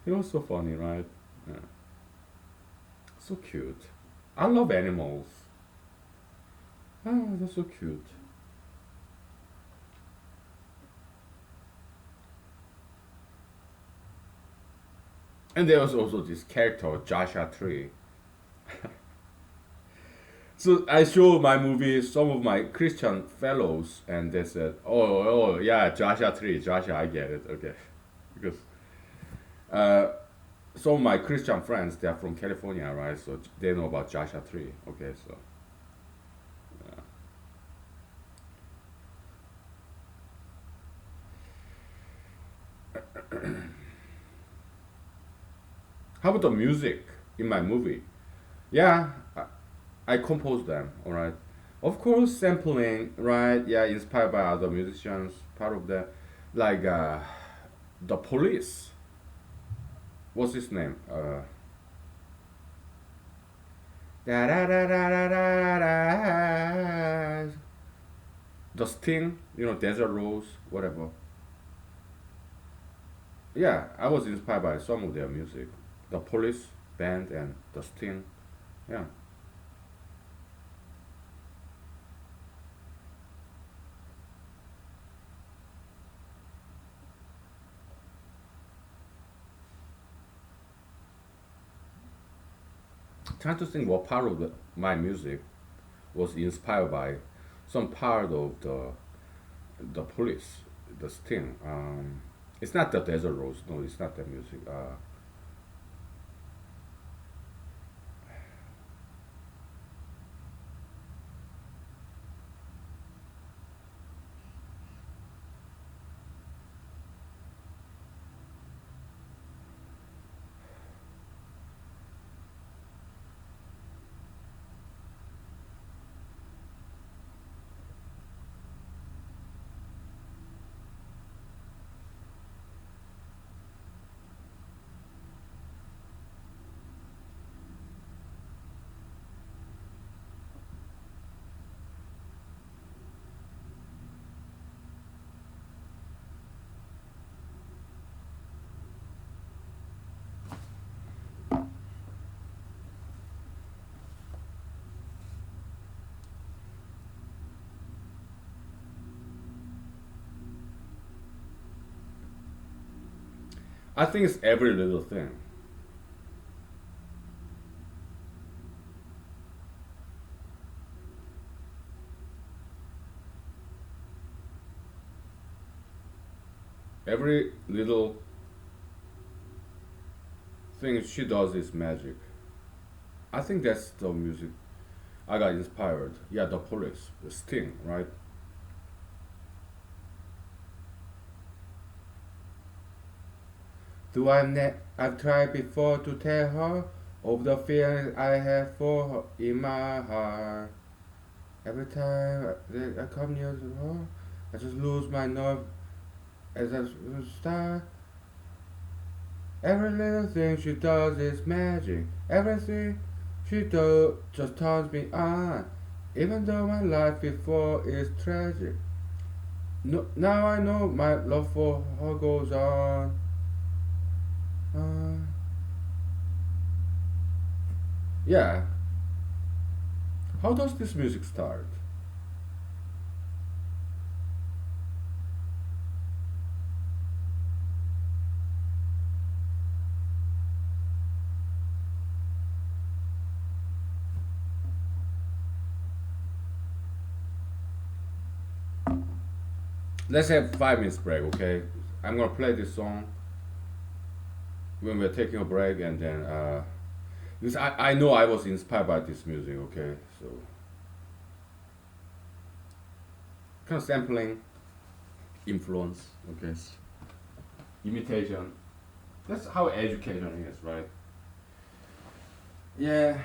It was so funny, right? Yeah. So cute. I love animals. Oh, they're so cute. And there was also this character, Joshua Tree. So I show my movie some of my Christian fellows, and they said, "Oh, yeah, Joshua Tree, Joshua, I get it, okay," because uh, some of my Christian friends they are from California, right? So they know about Joshua Tree, okay. So how about the music in my movie? Yeah, I composed them, all right. Of course, sampling, right? Yeah, inspired by other musicians. Part of the, like, the Police. What's his name? Da da da da da da da. The Sting, Desert Rose, whatever. Yeah, I was inspired by some of their music. The Police band and the Sting. Yeah, trying to think what part of my music was inspired by some part of the Police, the Sting. It's not the Desert Rose. No, it's not that music. I think it's every little thing. Every little thing she does is magic. I think that's the music I got inspired. Yeah, the Police, the Sting, right? I've tried before to tell her of the feelings I have for her in my heart. Every time I come near to her, I just lose my nerve as I start. Every little thing she does is magic. Everything she does just turns me on. Even though my life before is tragic. No, now I know my love for her goes on. Uh, yeah. How does this music start? Let's have 5 minutes break, okay? I'm gonna play this song when we're taking a break, and then because I know I was inspired by this music, okay? So kind of sampling, influence, okay? Imitation. That's how education is, right? Yeah.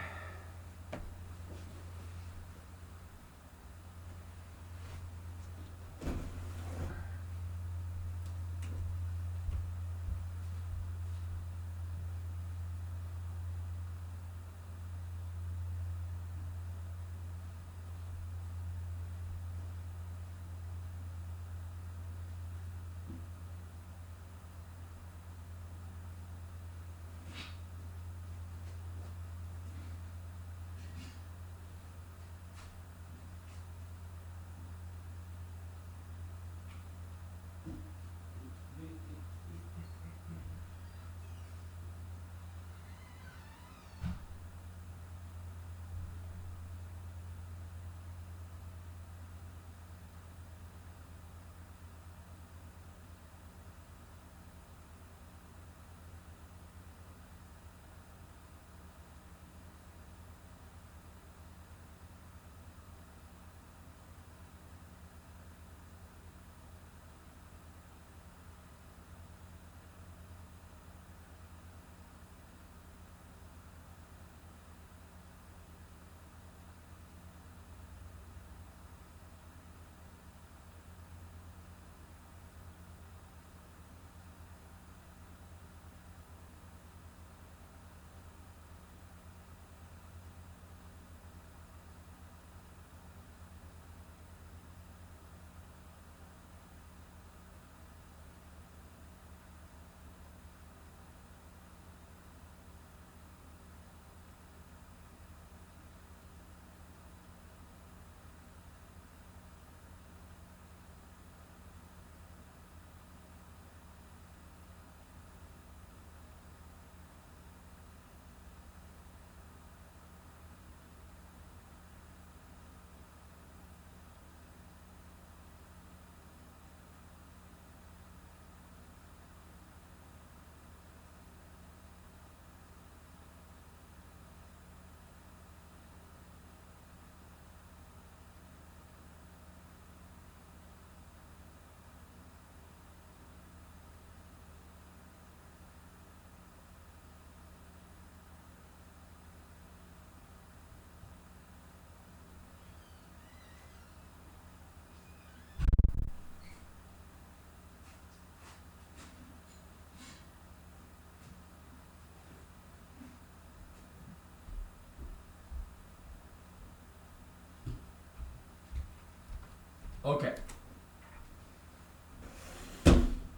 Okay.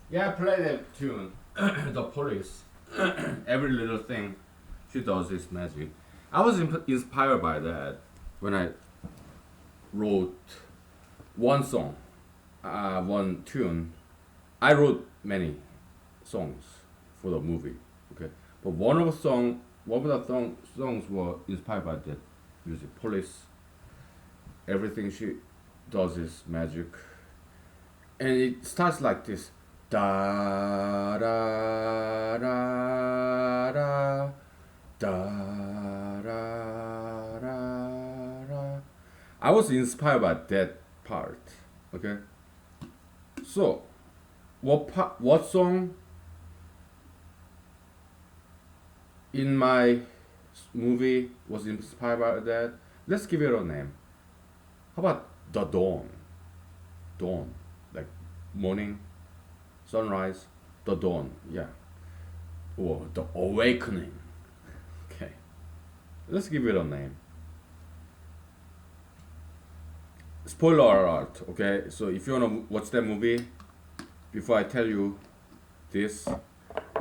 Yeah, I play that tune. The Police. Every little thing she does is magic. I was inspired by that when I wrote one song, one tune. I wrote many songs for the movie. Okay, but one of the songs were inspired by that music. Police. Everything she does is magic, and it starts like this. Da da da da da da da. I was inspired by that part. Okay, so what song in my movie was inspired by that? Let's give it a name. How about the dawn? Dawn, like morning, sunrise, the dawn. Yeah, or the awakening. Okay, let's give it a name. Spoiler alert. Okay, so if you wanna watch that movie, before I tell you this,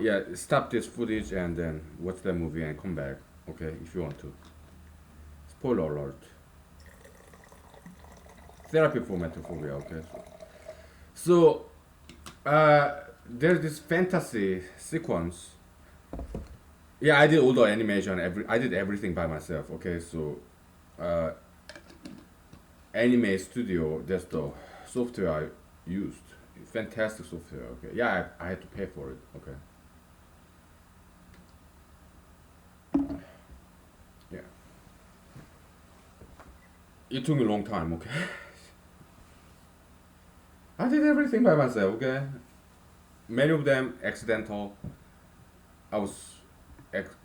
yeah, stop this footage and then watch that movie and come back. Okay, if you want to. Spoiler alert. Therapy for metaphobia. Okay, so there's this fantasy sequence. Yeah, I did all the animation. I did everything by myself. Okay, so uh, Anime Studio. That's the software I used. Fantastic software. Okay, yeah, I had to pay for it. Okay, yeah, it took me a long time. Okay, I did everything by myself. Okay, many of them accidental. I was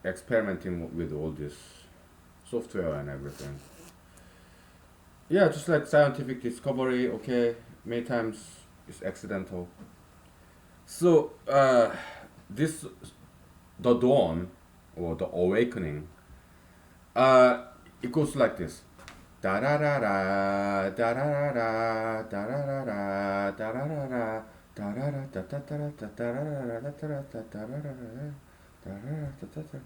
experimenting with all this software and everything. Yeah, just like scientific discovery. Okay, many times it's accidental. So this the dawn or the awakening. Uh, it goes like this. Da da da da da da da da da da da da da da.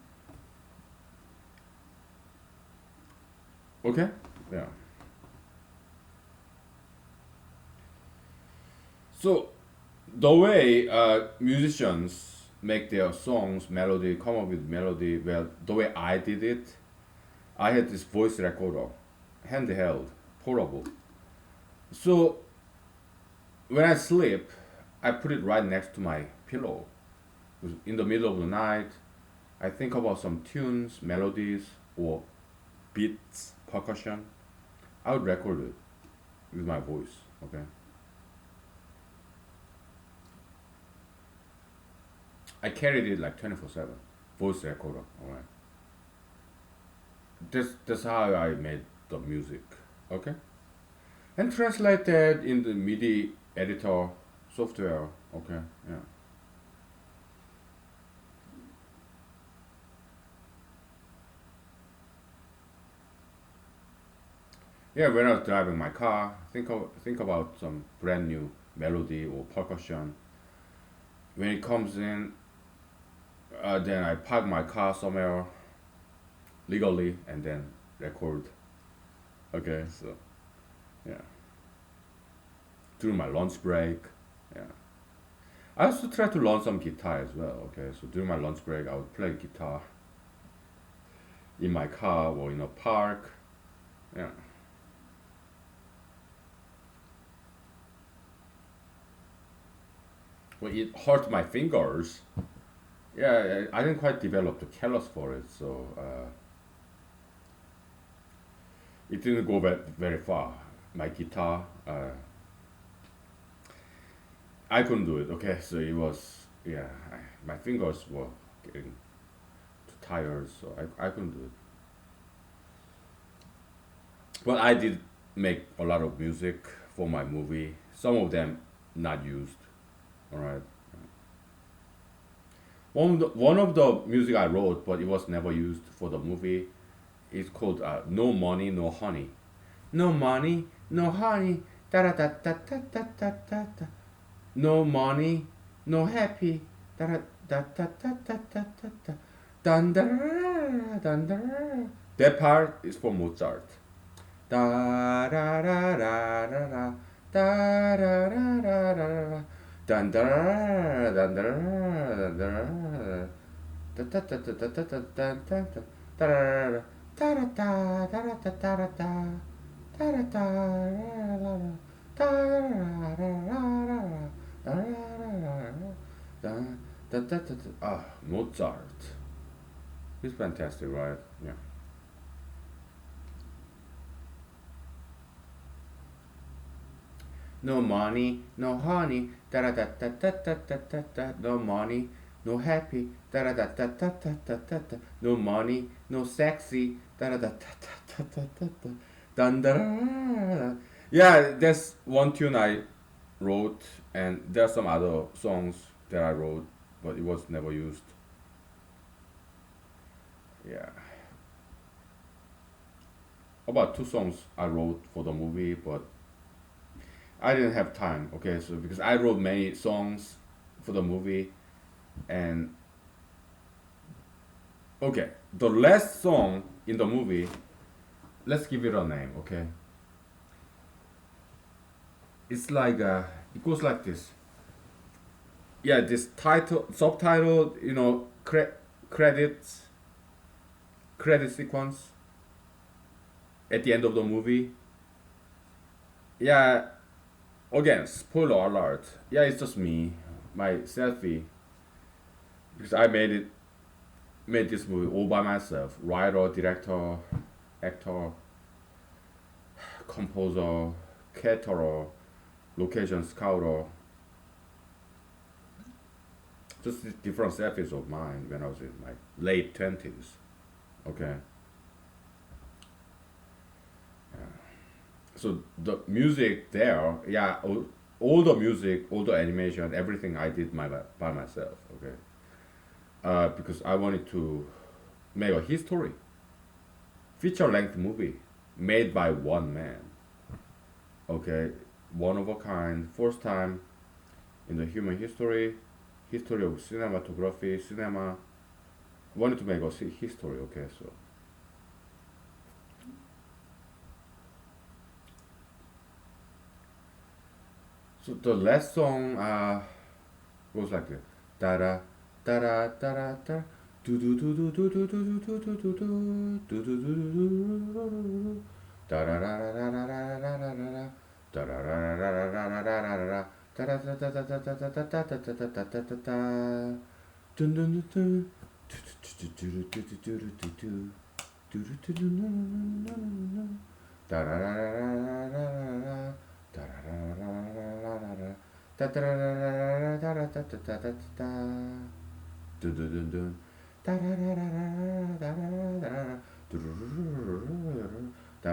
Okay? Yeah. So the way musicians make their songs, melody, come up with melody, well, the way I did it, I had this voice recorder, handheld, portable. So when I sleep, I put it right next to my pillow. In the middle of the night, I think about some tunes, melodies, or beats, percussion. I would record it with my voice. Okay. I carried it like 24/7, voice recorder. All right. That's how I made the music. Okay. And translate that in the MIDI editor software. Okay. Yeah. Yeah, when I was driving my car, think about some brand new melody or percussion. When it comes in, then I park my car somewhere legally and then record. Okay, so yeah, during my lunch break, yeah. I also try to learn some guitar as well. Okay, so during my lunch break, I would play guitar in my car or in a park. Yeah, well, it hurt my fingers. Yeah, I didn't quite develop the callus for it, so it didn't go very far. My guitar, I couldn't do it. Okay, so it was yeah, my fingers were getting too tired, so I couldn't do it. But I did make a lot of music for my movie. Some of them not used. All right. One of the music I wrote, but it was never used for the movie, is called "No Money, No Honey." No money, no honey. Da da da da da da da da. Da. No money, no happy. Da da da da da da da da da. Dun da dun da. That part is for Mozart. Da da da da da da. Da da da da da da. Dun da dun da dun da. Da da da da da da da da da da. Da da da da da da da da da. Mozart. He's fantastic, right? Yeah. No money, no honey, da da da da da da da da da. No money, no happy, da da da da da da da da da. No money, no sexy, da da da da da da da da. Dun da da. Yeah, that's one tune I wrote, and there are some other songs that I wrote, but it was never used. Yeah, about two songs I wrote for the movie, but I didn't have time. Okay, so because I wrote many songs for the movie, and okay, the last song in the movie, let's give it a name. Okay, it's like it goes like this. Yeah, this title, subtitle, credits, credit sequence at the end of the movie. Yeah, again, spoiler alert. Yeah, it's just me, my selfie, because I made this movie all by myself. Writer, director, actor, composer, caterer, location scouter. Just different selfies of mine when I was in my late 20s. Okay. So the music there, yeah, all the music, all the animation, everything I did by myself. Okay. Because I wanted to make a history, feature length movie made by one man. Okay. One of a kind, first time in the human history, history of cinematography, cinema. Wanted to make a history. Okay. So the last song goes like this. Da da da da da da da. Do do do do do do do do do do do do do do do. Da da da da da da da da da da. Da da da da da da da da da da. Da da da da da da da da da da da da da da da da. Dun dun dun dun. Do do do do do do do do. Do do do do do do do. Da da da da da da da da. Da da da da da da da da da da da. Dun dun dun dun. Da da da da da da da da. Da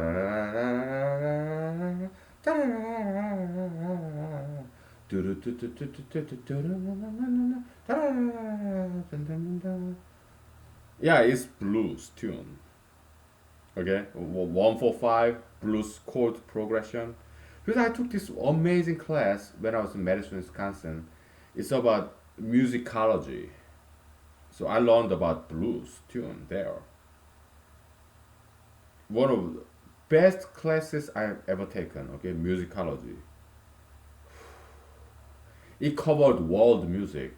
da da da da da. Yeah, it's blues tune. Okay, 145 blues chord progression. Because I took this amazing class when I was in Madison, Wisconsin. It's about musicology. So I learned about blues tune there. One of the best classes I've ever taken. Okay, musicology. It covered world music,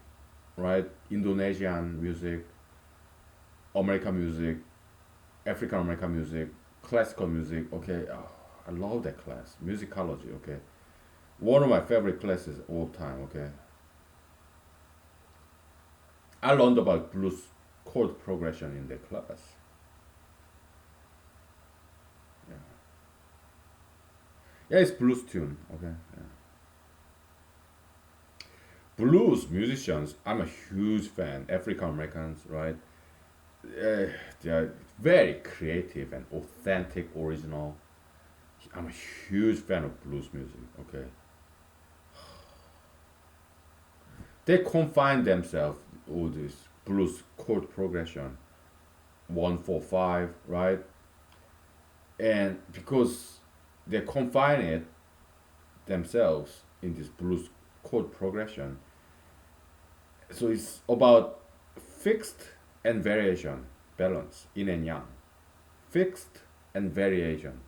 right? Indonesian music, American music, African American music, classical music. Okay, I love that class. Musicology. Okay, one of my favorite classes all time. Okay, I learned about blues chord progression in the class. Yeah, yeah, it's blues tune. Okay, yeah. Blues musicians. I'm a huge fan. African Americans, right? They are very creative and authentic, original. I'm a huge fan of blues music. Okay, they confine themselves all this blues chord progression, 145, right? And because they confine it themselves in this blues chord progression, so it's about fixed and variation, balance, yin and yang, fixed and variation,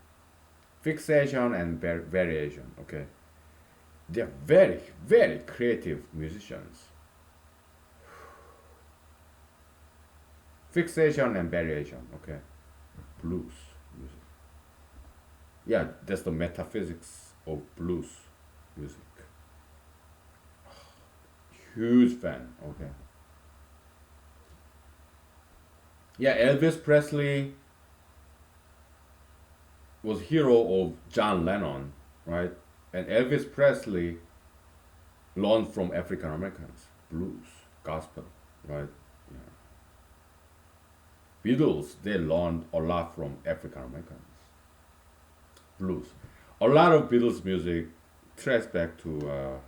fixation and variation. Okay, they're very, very creative musicians. Fixation and variation. Okay, blues music. Yeah, that's the metaphysics of blues music. Huge fan. Okay, Yeah, Elvis Presley was hero of John Lennon, right? And Elvis Presley learned from African Americans, blues, gospel, right? Yeah. Beatles, they learned a lot from African Americans, blues. A lot of Beatles music traces back to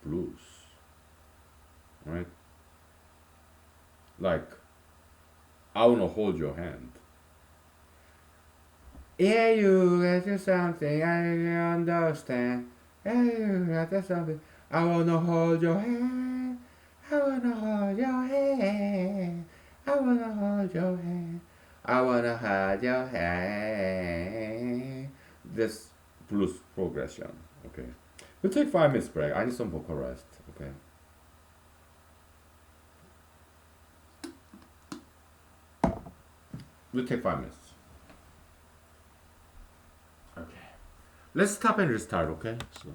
blues, right? Like, I wanna hold your hand. Yeah, you got to something I understand. Yeah, you got to something. I wanna hold your hand. I wanna hold your hand. I wanna hold your hand. I wanna hold your hand. This blues progression. Okay. We'll take 5 minutes break. I need some vocal rest. Okay. We'll take 5 minutes. Okay. Let's stop and restart. Okay. So.